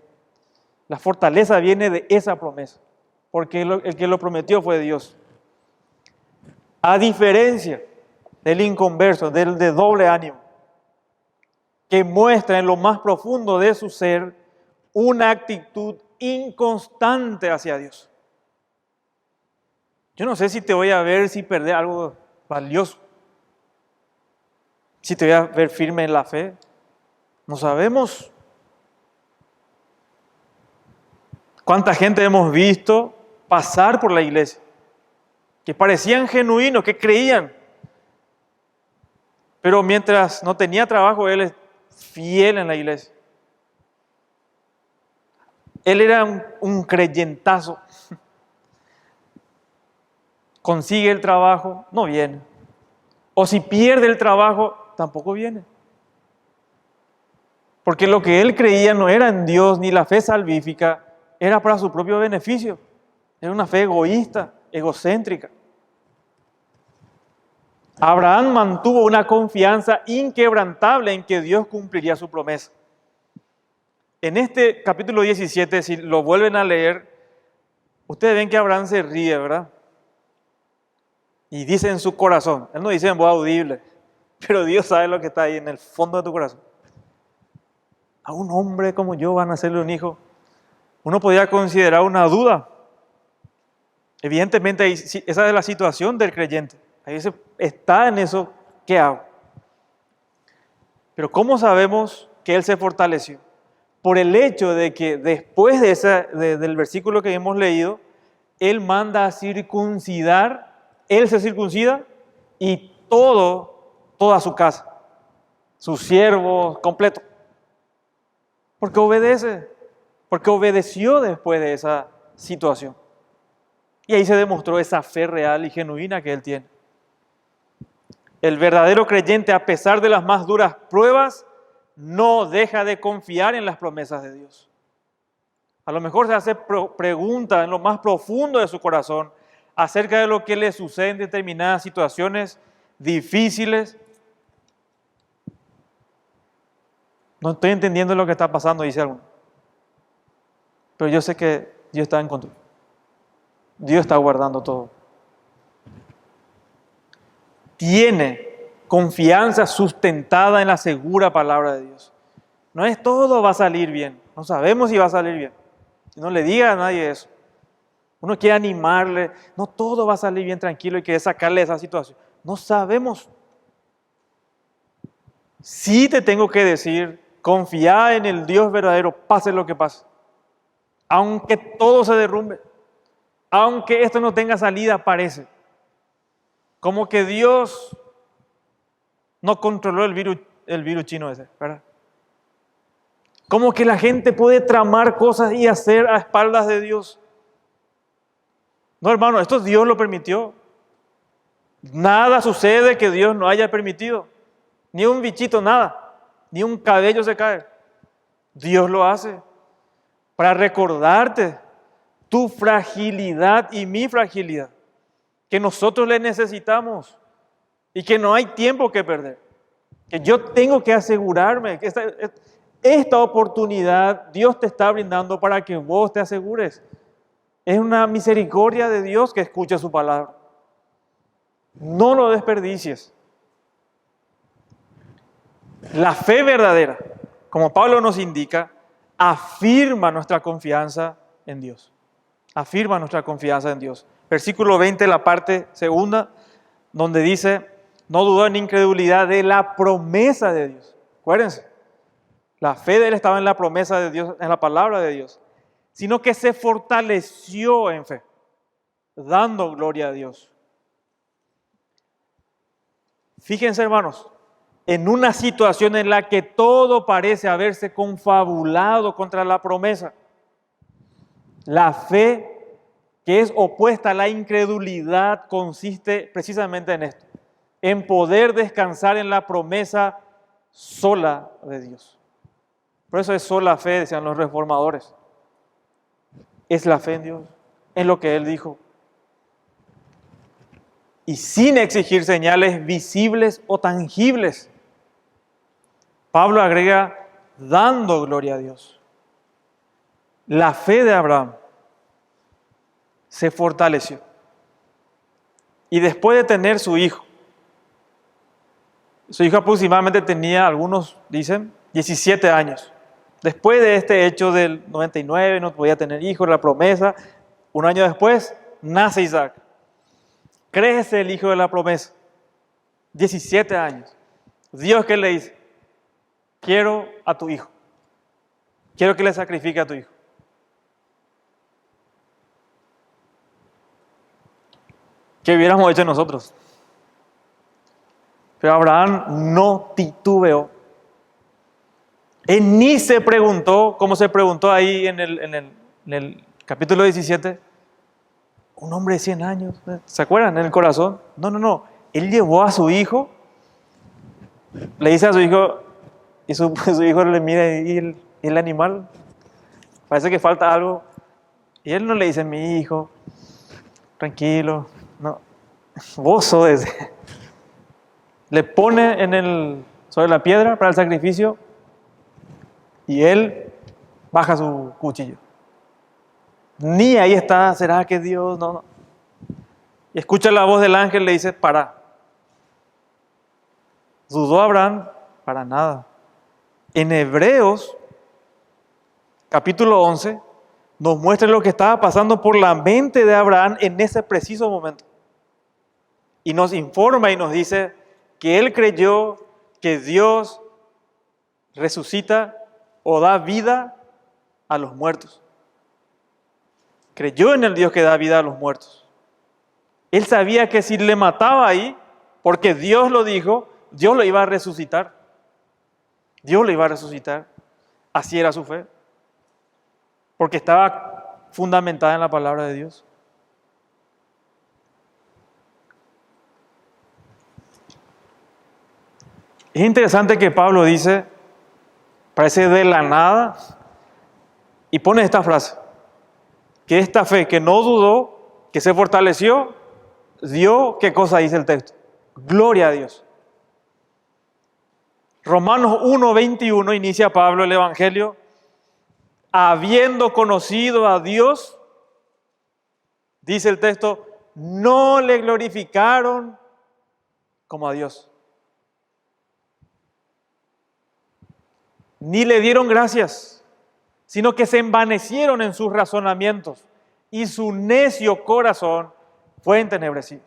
La fortaleza viene de esa promesa, porque el que lo prometió fue Dios. A diferencia del inconverso, del de doble ánimo, que muestra en lo más profundo de su ser una actitud inconstante hacia Dios. Yo no sé si te voy a ver si perder algo valioso, si te voy a ver firme en la fe. No sabemos. ¿Cuánta gente hemos visto pasar por la iglesia? Que parecían genuinos, que creían. Pero mientras no tenía trabajo, él es fiel en la iglesia. Él era un creyentazo. Consigue el trabajo, no viene. O si pierde el trabajo, tampoco viene. Porque lo que él creía no era en Dios ni la fe salvífica, era para su propio beneficio. Era una fe egoísta, egocéntrica. Abraham mantuvo una confianza inquebrantable en que Dios cumpliría su promesa. En este capítulo 17, si lo vuelven a leer, ustedes ven que Abraham se ríe, ¿verdad? Y dice en su corazón, él no dice en voz audible, pero Dios sabe lo que está ahí en el fondo de tu corazón. A un hombre como yo van a hacerle un hijo. Uno podría considerar una duda. Evidentemente esa es la situación del creyente. A veces está en eso, ¿qué hago? Pero ¿cómo sabemos que él se fortaleció? Por el hecho de que después del versículo que hemos leído, él manda a circuncidar, él se circuncida y toda su casa, sus siervos, completo. Porque obedece, porque obedeció después de esa situación. Y ahí se demostró esa fe real y genuina que él tiene. El verdadero creyente, a pesar de las más duras pruebas, no deja de confiar en las promesas de Dios. A lo mejor se hace preguntas en lo más profundo de su corazón acerca de lo que le sucede en determinadas situaciones difíciles. No estoy entendiendo lo que está pasando, dice alguno. Pero yo sé que Dios está en control. Dios está guardando todo. Tiene confianza sustentada en la segura palabra de Dios. No es todo va a salir bien. No sabemos si va a salir bien. No le diga a nadie eso. Uno quiere animarle. No todo va a salir bien, tranquilo, y quiere sacarle de esa situación. No sabemos. Sí te tengo que decir, confía en el Dios verdadero, pase lo que pase. Aunque todo se derrumbe. Aunque esto no tenga salida, parece. Como que Dios no controló el virus chino ese, ¿verdad? Como que la gente puede tramar cosas y hacer a espaldas de Dios. No, hermano, esto Dios lo permitió. Nada sucede que Dios no haya permitido. Ni un bichito, nada. Ni un cabello se cae. Dios lo hace para recordarte tu fragilidad y mi fragilidad. Que nosotros le necesitamos y que no hay tiempo que perder. Que yo tengo que asegurarme que esta oportunidad Dios te está brindando para que vos te asegures. Es una misericordia de Dios que escucha su palabra. No lo desperdicies. La fe verdadera, como Pablo nos indica, afirma nuestra confianza en Dios. Afirma nuestra confianza en Dios. Versículo 20, la parte segunda, donde dice, no dudó en incredulidad de la promesa de Dios. Acuérdense, la fe de él estaba en la promesa de Dios, en la palabra de Dios, sino que se fortaleció en fe, dando gloria a Dios. Fíjense, hermanos, en una situación en la que todo parece haberse confabulado contra la promesa, la fe que es opuesta a la incredulidad consiste precisamente en esto, en poder descansar en la promesa sola de Dios. Por eso es sola fe, decían los reformadores. Es la fe en Dios, en lo que Él dijo. Y sin exigir señales visibles o tangibles. Pablo agrega, dando gloria a Dios. La fe de Abraham se fortaleció. Y después de tener su hijo aproximadamente tenía, algunos dicen, 17 años. Después de este hecho del 99, no podía tener hijos, la promesa, un año después, nace Isaac. Crece el hijo de la promesa. 17 años. Dios, ¿qué le dice? Quiero a tu hijo. Quiero que le sacrifique a tu hijo. ¿Qué hubiéramos hecho nosotros? Pero Abraham no titubeó. Él ni se preguntó, como se preguntó ahí en el capítulo 17, un hombre de 100 años, ¿se acuerdan? En el corazón. No. Él llevó a su hijo, le dice a su hijo, y su hijo le mira y el animal, parece que falta algo. Y él no le dice, mi hijo, tranquilo, no, vos sos ese. Le pone sobre la piedra para el sacrificio y él baja su cuchillo. Ni ahí está, ¿será que Dios? No. Y escucha la voz del ángel, le dice, para. ¿Dudó Abraham? Para nada. En Hebreos, capítulo 11, nos muestra lo que estaba pasando por la mente de Abraham en ese preciso momento. Y nos informa y nos dice que él creyó que Dios resucita o da vida a los muertos. Creyó en el Dios que da vida a los muertos. Él sabía que si le mataba ahí, porque Dios lo dijo, Dios lo iba a resucitar. Dios lo iba a resucitar. Así era su fe. Porque estaba fundamentada en la palabra de Dios. Es interesante que Pablo dice, parece de la nada, Y pone esta frase, que esta fe que no dudó, que se fortaleció, dio, ¿qué cosa dice el texto? Gloria a Dios. Romanos 1:21 inicia Pablo el Evangelio, habiendo conocido a Dios, dice el texto, no le glorificaron como a Dios, ni le dieron gracias, sino que se envanecieron en sus razonamientos y su necio corazón fue entenebrecido.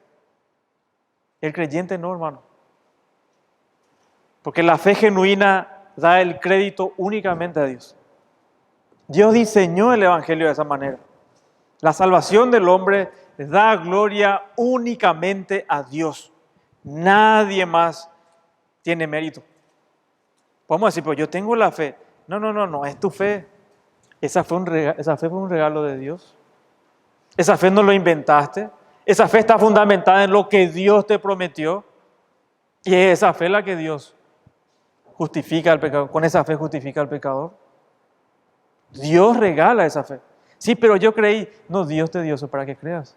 El creyente no, hermano, porque la fe genuina da el crédito únicamente a Dios. Dios diseñó el Evangelio de esa manera. La salvación del hombre da gloria únicamente a Dios. Nadie más tiene mérito. Podemos decir, pues yo tengo la fe. No, es tu fe. Esa fue un regalo de Dios. Esa fe no lo inventaste. Esa fe está fundamentada en lo que Dios te prometió. Y es esa fe la que Dios justifica al pecador. Con esa fe justifica al pecador. Dios regala esa fe. Sí, pero yo creí. No, Dios te dio eso para que creas.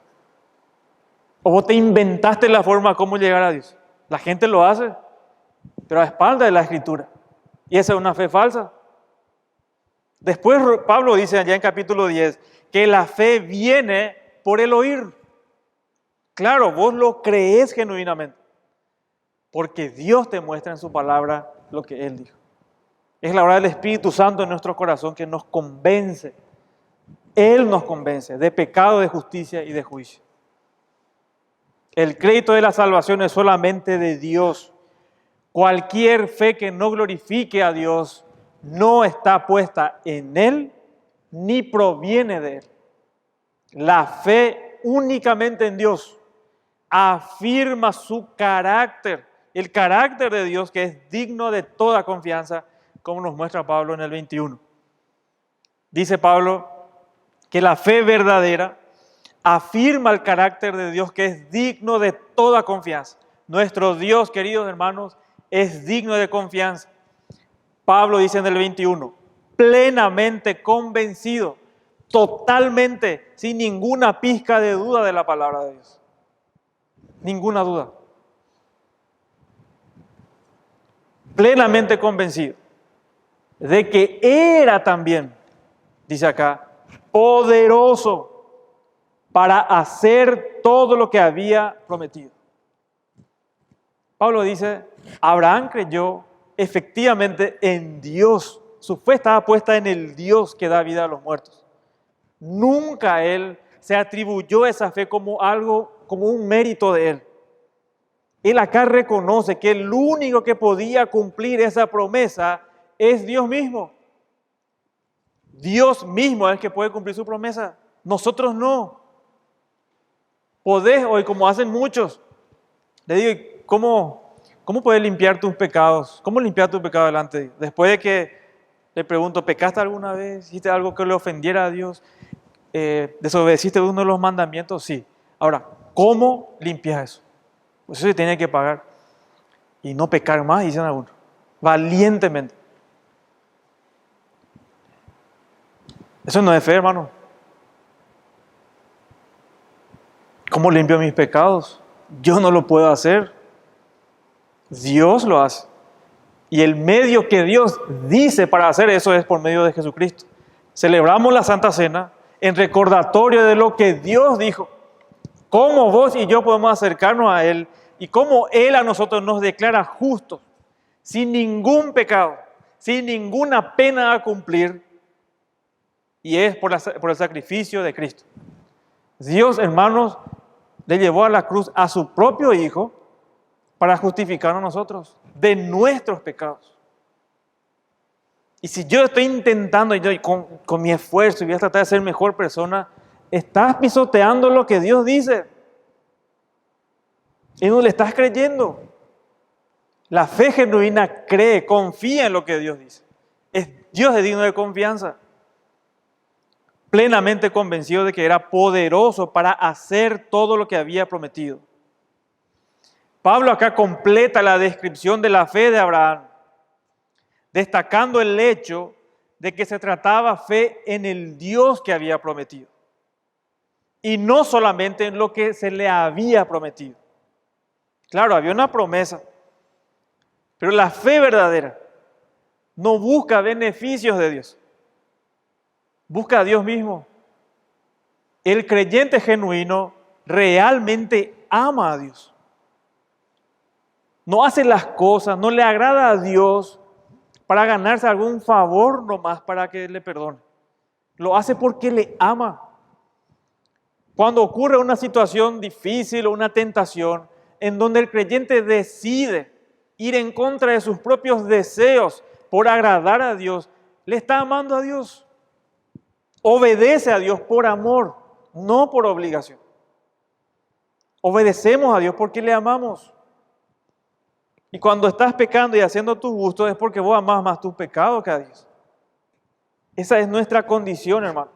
O vos te inventaste la forma cómo llegar a Dios. La gente lo hace, pero a espaldas de la Escritura. Y esa es una fe falsa. Después Pablo dice allá en capítulo 10 que la fe viene por el oír. Claro, vos lo creés genuinamente, porque Dios te muestra en su palabra lo que Él dijo. Es la obra del Espíritu Santo en nuestro corazón que nos convence. Él nos convence de pecado, de justicia y de juicio. El crédito de la salvación es solamente de Dios. Cualquier fe que no glorifique a Dios no está puesta en Él ni proviene de Él. La fe únicamente en Dios afirma su carácter, el carácter de Dios que es digno de toda confianza, como nos muestra Pablo en el 21. Dice Pablo que la fe verdadera afirma el carácter de Dios que es digno de toda confianza. Nuestro Dios, queridos hermanos, es digno de confianza. Pablo dice en el 21, plenamente convencido, totalmente, sin ninguna pizca de duda de la palabra de Dios. Ninguna duda. Plenamente convencido de que era también, dice acá, poderoso para hacer todo lo que había prometido. Pablo dice, Abraham creyó efectivamente en Dios. Su fe estaba puesta en el Dios que da vida a los muertos. Nunca él se atribuyó esa fe como algo, como un mérito de él. Él acá reconoce que el único que podía cumplir esa promesa es Dios mismo. Dios mismo es el que puede cumplir su promesa. Nosotros no. Podés hoy, como hacen muchos. Le digo, ¿cómo puedes limpiar tus pecados? ¿Cómo limpiar tu pecado delante de Dios? Después de que le pregunto, ¿pecaste alguna vez? ¿Hiciste algo que le ofendiera a Dios? ¿Desobedeciste uno de los mandamientos? Sí. Ahora, ¿cómo limpias eso? Pues eso se tiene que pagar. Y no pecar más, dicen algunos. Valientemente. Eso no es fe, hermano. ¿Cómo limpio mis pecados? Yo no lo puedo hacer. Dios lo hace. Y el medio que Dios dice para hacer eso es por medio de Jesucristo. Celebramos la Santa Cena en recordatorio de lo que Dios dijo. Cómo vos y yo podemos acercarnos a Él y cómo Él a nosotros nos declara justos, sin ningún pecado, sin ninguna pena a cumplir. Y es por el sacrificio de Cristo. Dios, hermanos, le llevó a la cruz a su propio Hijo para justificarnos a nosotros de nuestros pecados. Y si yo estoy intentando, con mi esfuerzo, y voy a tratar de ser mejor persona, estás pisoteando lo que Dios dice. Y no le estás creyendo. La fe genuina cree, confía en lo que Dios dice. Dios es digno de confianza. Plenamente convencido de que era poderoso para hacer todo lo que había prometido. Pablo acá completa la descripción de la fe de Abraham, destacando el hecho de que se trataba fe en el Dios que había prometido. Y no solamente en lo que se le había prometido. Claro, había una promesa, pero la fe verdadera no busca beneficios de Dios. Busca a Dios mismo. El creyente genuino realmente ama a Dios. No hace las cosas, no le agrada a Dios para ganarse algún favor nomás para que le perdone. Lo hace porque le ama. Cuando ocurre una situación difícil o una tentación en donde el creyente decide ir en contra de sus propios deseos por agradar a Dios, le está amando a Dios. Obedece a Dios por amor, no por obligación. Obedecemos a Dios porque le amamos. Y cuando estás pecando y haciendo tus gustos es porque vos amás más tus pecados que a Dios. Esa es nuestra condición, hermano.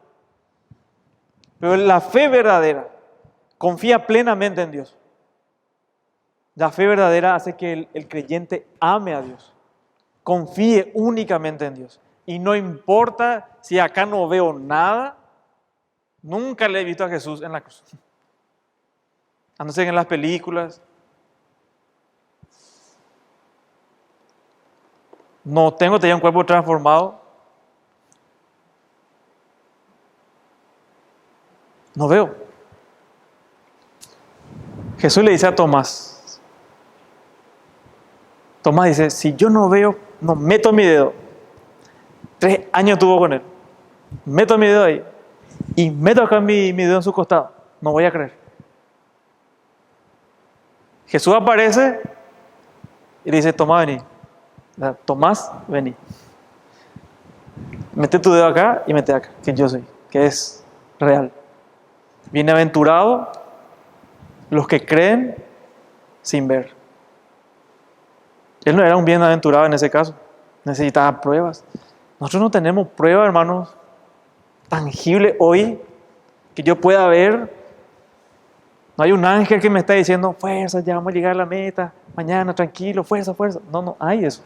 Pero la fe verdadera confía plenamente en Dios. La fe verdadera hace que el creyente ame a Dios. Confíe únicamente en Dios. Y no importa si acá no veo nada, nunca le he visto a Jesús en la cruz. A no ser en las películas. No tengo todavía un cuerpo transformado. No veo. Jesús le dice a Tomás. Tomás dice, si yo no veo, no meto mi dedo. 3 años tuvo con él. Meto mi dedo ahí. Y meto acá mi dedo en su costado. No voy a creer. Jesús aparece y le dice, Tomás, vení. Tomás, vení. Mete tu dedo acá y mete acá, que yo soy, que es real. Bienaventurados los que creen sin ver. Él no era un bienaventurado en ese caso. Necesitaba pruebas. Nosotros no tenemos pruebas, hermanos, tangibles hoy que yo pueda ver. No hay un ángel que me está diciendo, fuerza, ya vamos a llegar a la meta, mañana, tranquilo, fuerza, fuerza. No hay eso.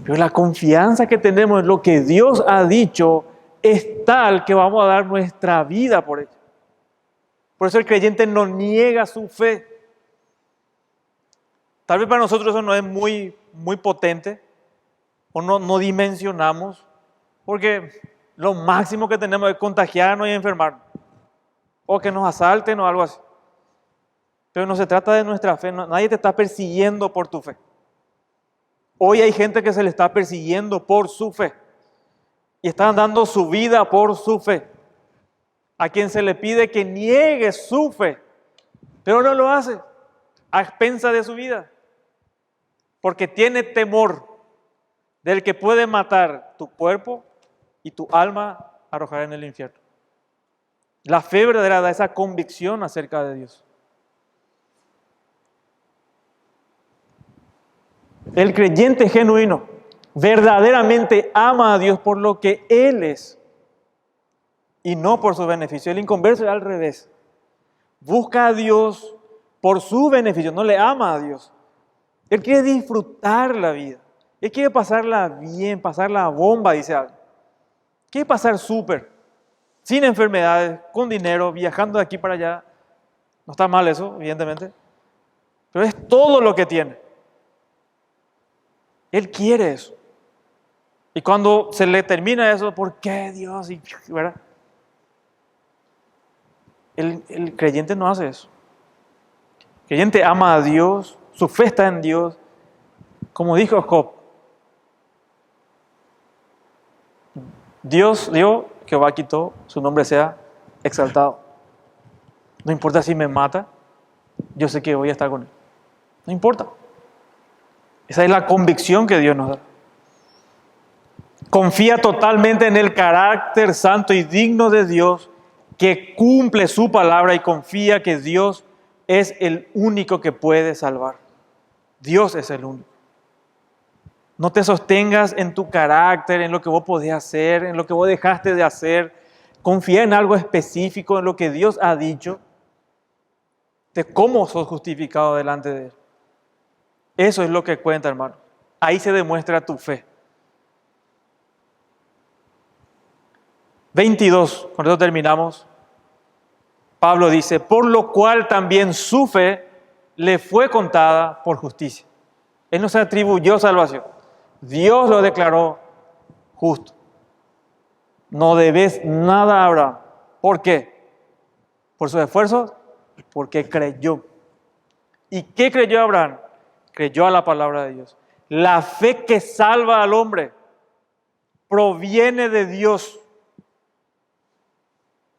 Pero la confianza que tenemos en lo que Dios ha dicho es tal que vamos a dar nuestra vida por ello. Por eso el creyente no niega su fe. Tal vez para nosotros eso no es muy potente o no dimensionamos, porque lo máximo que tenemos es contagiarnos y enfermarnos, o que nos asalten o algo así. Pero no se trata de nuestra fe, nadie te está persiguiendo por tu fe. Hoy hay gente que se le está persiguiendo por su fe y están dando su vida por su fe. A quien se le pide que niegue su fe, pero no lo hace a expensas de su vida, porque tiene temor del que puede matar tu cuerpo y tu alma arrojar en el infierno. La fe verdadera da esa convicción acerca de Dios. El creyente genuino verdaderamente ama a Dios por lo que Él es y no por su beneficio. El inconverso es al revés. Busca a Dios por su beneficio, no le ama a Dios. Él quiere disfrutar la vida. Él quiere pasarla bien, pasarla a bomba, dice algo. Quiere pasar súper, sin enfermedades, con dinero, viajando de aquí para allá. No está mal eso, evidentemente. Pero es todo lo que tiene. Él quiere eso. Y cuando se le termina eso, ¿por qué Dios? ¿Verdad? El creyente no hace eso. El creyente ama a Dios, su fe está en Dios. Como dijo Job, Dios dio, Jehová quitó, su nombre sea exaltado. No importa si me mata, yo sé que voy a estar con Él. No importa. Esa es la convicción que Dios nos da. Confía totalmente en el carácter santo y digno de Dios, que cumple su palabra, y confía que Dios es el único que puede salvar. Dios es el único. No te sostengas en tu carácter, en lo que vos podés hacer, en lo que vos dejaste de hacer. Confía en algo específico, en lo que Dios ha dicho, de cómo sos justificado delante de Él. Eso es lo que cuenta, hermano. Ahí se demuestra tu fe. 22, con esto terminamos. Pablo dice, por lo cual también su fe le fue contada por justicia. Él no se atribuyó salvación. Dios lo declaró justo. No debes nada a Abraham. ¿Por qué? ¿Por sus esfuerzos? Porque creyó. ¿Y qué creyó Abraham? Creyó a la palabra de Dios. La fe que salva al hombre proviene de Dios.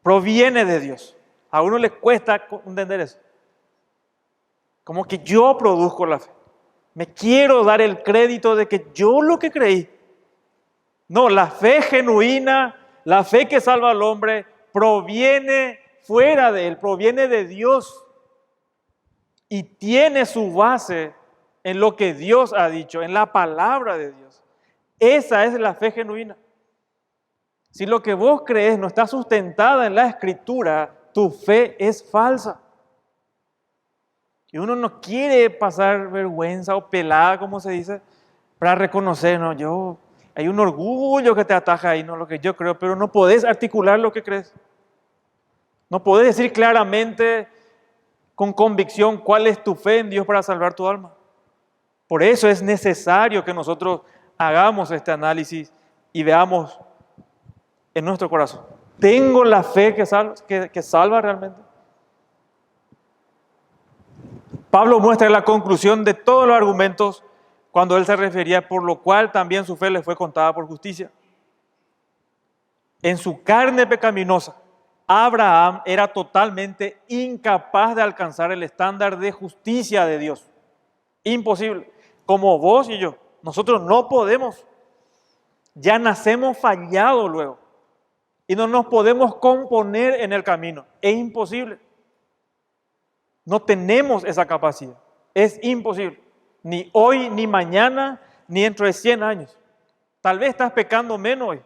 Proviene de Dios. A uno le cuesta entender eso. Como que yo produzco la fe. Me quiero dar el crédito de que yo lo que creí. No, la fe genuina, la fe que salva al hombre, proviene fuera de él, proviene de Dios. Y tiene su base en lo que Dios ha dicho, en la palabra de Dios. Esa es la fe genuina. Si lo que vos crees no está sustentada en la Escritura, tu fe es falsa. Y uno no quiere pasar vergüenza o pelada, como se dice, para reconocer, no, hay un orgullo que te ataja ahí, no lo que yo creo, pero no podés articular lo que crees. No podés decir claramente, con convicción, cuál es tu fe en Dios para salvar tu alma. Por eso es necesario que nosotros hagamos este análisis y veamos en nuestro corazón. ¿Tengo la fe que salva realmente? Pablo muestra la conclusión de todos los argumentos cuando él se refería, por lo cual también su fe le fue contada por justicia. En su carne pecaminosa, Abraham era totalmente incapaz de alcanzar el estándar de justicia de Dios. Imposible. Como vos y yo. Nosotros no podemos. Ya nacemos fallados luego. Y no nos podemos componer en el camino. Es imposible. No tenemos esa capacidad. Es imposible. Ni hoy, ni mañana, ni dentro de 100 años. Tal vez estás pecando menos hoy.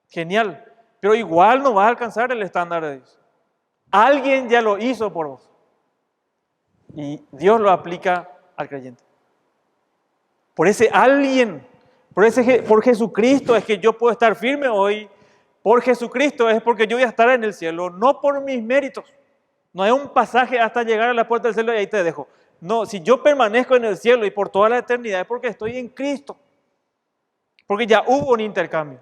Genial. Pero igual no vas a alcanzar el estándar de Dios. Alguien ya lo hizo por vos. Y Dios lo aplica al creyente. Por ese alguien, por Jesucristo es que yo puedo estar firme hoy. Por Jesucristo es porque yo voy a estar en el cielo, no por mis méritos. No hay un pasaje hasta llegar a la puerta del cielo y ahí te dejo. No, si yo permanezco en el cielo y por toda la eternidad es porque estoy en Cristo. Porque ya hubo un intercambio.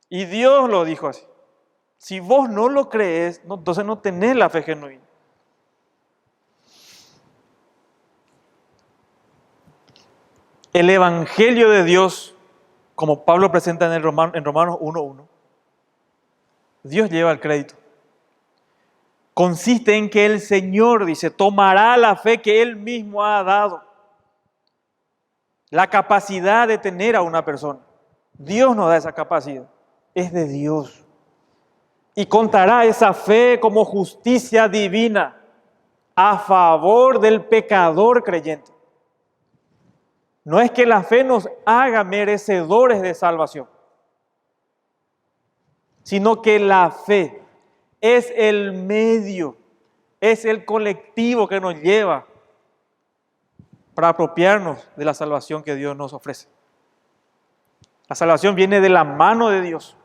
Y Dios lo dijo así. Si vos no lo crees, entonces no tenés la fe genuina. El Evangelio de Dios, como Pablo presenta en Romanos 1:1, Dios lleva el crédito. Consiste en que el Señor, dice, tomará la fe que Él mismo ha dado. La capacidad de tener a una persona. Dios nos da esa capacidad. Es de Dios. Y contará esa fe como justicia divina a favor del pecador creyente. No es que la fe nos haga merecedores de salvación, sino que la fe es el medio, es el colectivo que nos lleva para apropiarnos de la salvación que Dios nos ofrece. La salvación viene de la mano de Dios,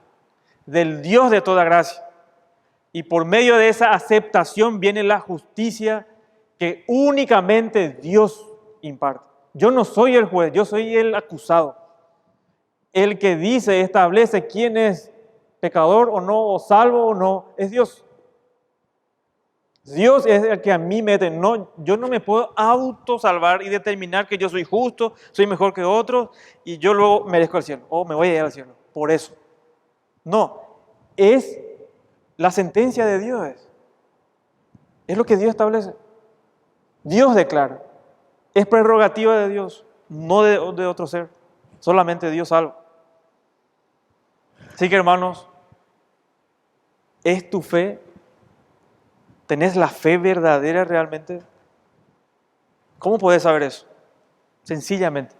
del Dios de toda gracia. Y por medio de esa aceptación viene la justicia que únicamente Dios imparte. Yo no soy el juez, yo soy el acusado. El que dice, establece quién es pecador o no, o salvo o no, es Dios. Dios es el que a mí mete. No, yo no me puedo autosalvar y determinar que yo soy justo, soy mejor que otros y yo luego merezco el cielo o me voy a ir al cielo. Por eso. No, es la sentencia de Dios. Es lo que Dios establece. Dios declara. Es prerrogativa de Dios, no de otro ser. Solamente Dios salva. Así que hermanos, ¿es tu fe? ¿Tenés la fe verdadera realmente? ¿Cómo puedes saber eso? Sencillamente.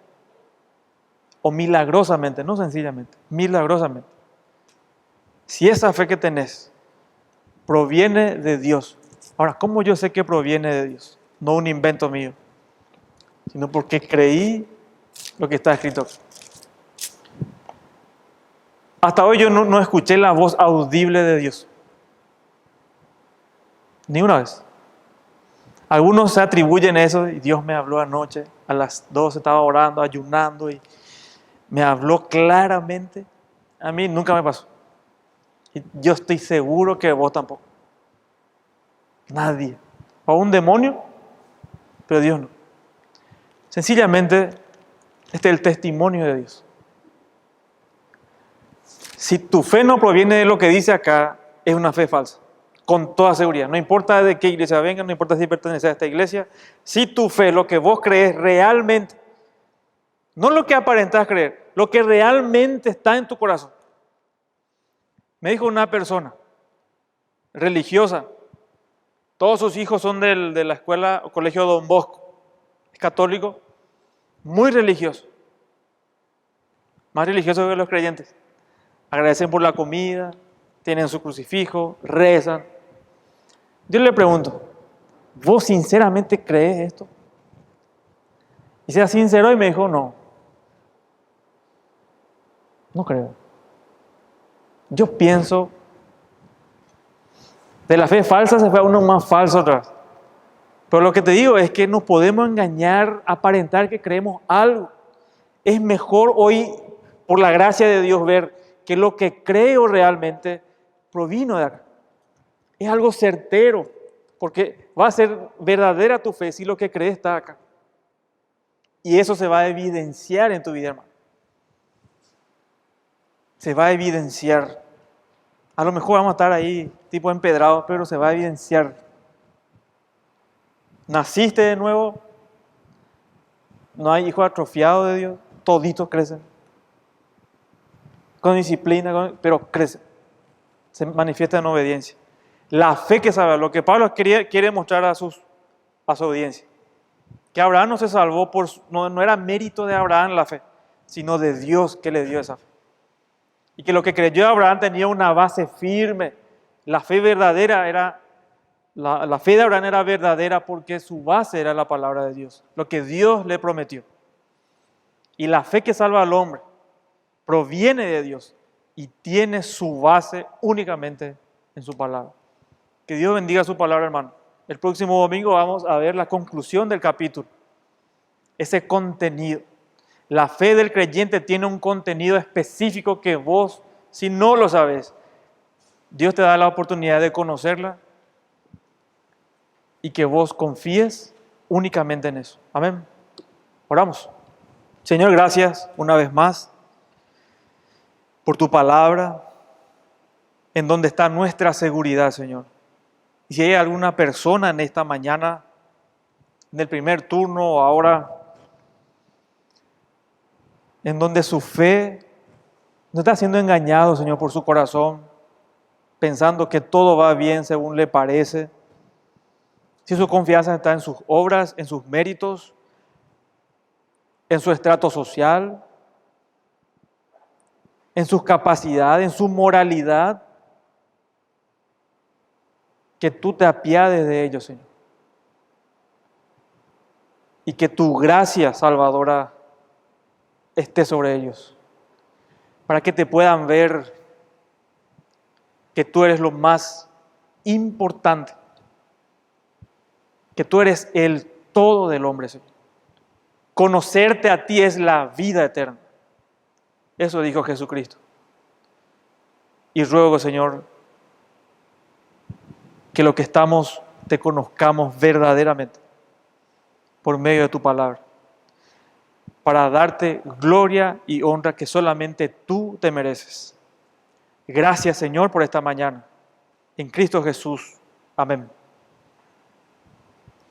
O milagrosamente, no sencillamente, milagrosamente. Si esa fe que tenés proviene de Dios. Ahora, ¿cómo yo sé que proviene de Dios? No un invento mío, sino porque creí lo que está escrito. Hasta hoy yo no escuché la voz audible de Dios. Ni una vez. Algunos se atribuyen eso, y Dios me habló anoche, a las 12 estaba orando, ayunando, y me habló claramente. A mí nunca me pasó. Y yo estoy seguro que vos tampoco. Nadie. O un demonio, pero Dios no. Sencillamente, este es el testimonio de Dios. Si tu fe no proviene de lo que dice acá, es una fe falsa. Con toda seguridad. No importa de qué iglesia venga, no importa si perteneces a esta iglesia. Si tu fe, lo que vos crees realmente, no lo que aparentas creer, lo que realmente está en tu corazón. Me dijo una persona religiosa, todos sus hijos son de la escuela o colegio Don Bosco, es católico, muy religioso, más religioso que los creyentes. Agradecen por la comida, tienen su crucifijo, rezan. Yo le pregunto, ¿vos sinceramente crees esto? Y sea sincero y me dijo, no creo. Yo pienso, de la fe falsa se fue a uno más falso otra vez. Pero lo que te digo es que no podemos engañar, aparentar que creemos algo. Es mejor hoy, por la gracia de Dios, ver que lo que creo realmente provino de acá. Es algo certero, porque va a ser verdadera tu fe si lo que crees está acá. Y eso se va a evidenciar en tu vida, hermano. Se va a evidenciar. A lo mejor vamos a estar ahí, tipo empedrados, pero se va a evidenciar. Naciste de nuevo, no hay hijo atrofiado de Dios, toditos crecen. Con disciplina, pero crecen. Se manifiesta en obediencia. La fe que sabe, lo que Pablo quiere mostrar a su audiencia. Que Abraham no se salvó, no era mérito de Abraham la fe, sino de Dios que le dio esa fe. Y que lo que creyó Abraham tenía una base firme. La fe verdadera era, la fe de Abraham era verdadera porque su base era la palabra de Dios, lo que Dios le prometió. Y la fe que salva al hombre proviene de Dios y tiene su base únicamente en su palabra. Que Dios bendiga su palabra, hermano. El próximo domingo vamos a ver la conclusión del capítulo, ese contenido. La fe del creyente tiene un contenido específico que vos, si no lo sabes, Dios te da la oportunidad de conocerla y que vos confíes únicamente en eso. Amén. Oramos. Señor, gracias una vez más por tu palabra, en donde está nuestra seguridad, Señor. Y si hay alguna persona en esta mañana, en el primer turno o ahora, en donde su fe no está siendo engañado, Señor, por su corazón, pensando que todo va bien según le parece, si su confianza está en sus obras, en sus méritos, en su estrato social, en sus capacidades, en su moralidad, que tú te apiades de ellos, Señor. Y que tu gracia salvadora esté sobre ellos, para que te puedan ver que tú eres lo más importante, que tú eres el todo del hombre, Señor. Conocerte a ti es la vida eterna. Eso dijo Jesucristo. Y ruego, Señor, que lo que estamos te conozcamos verdaderamente por medio de tu palabra, para darte gloria y honra que solamente tú te mereces. Gracias, Señor, por esta mañana. En Cristo Jesús. Amén.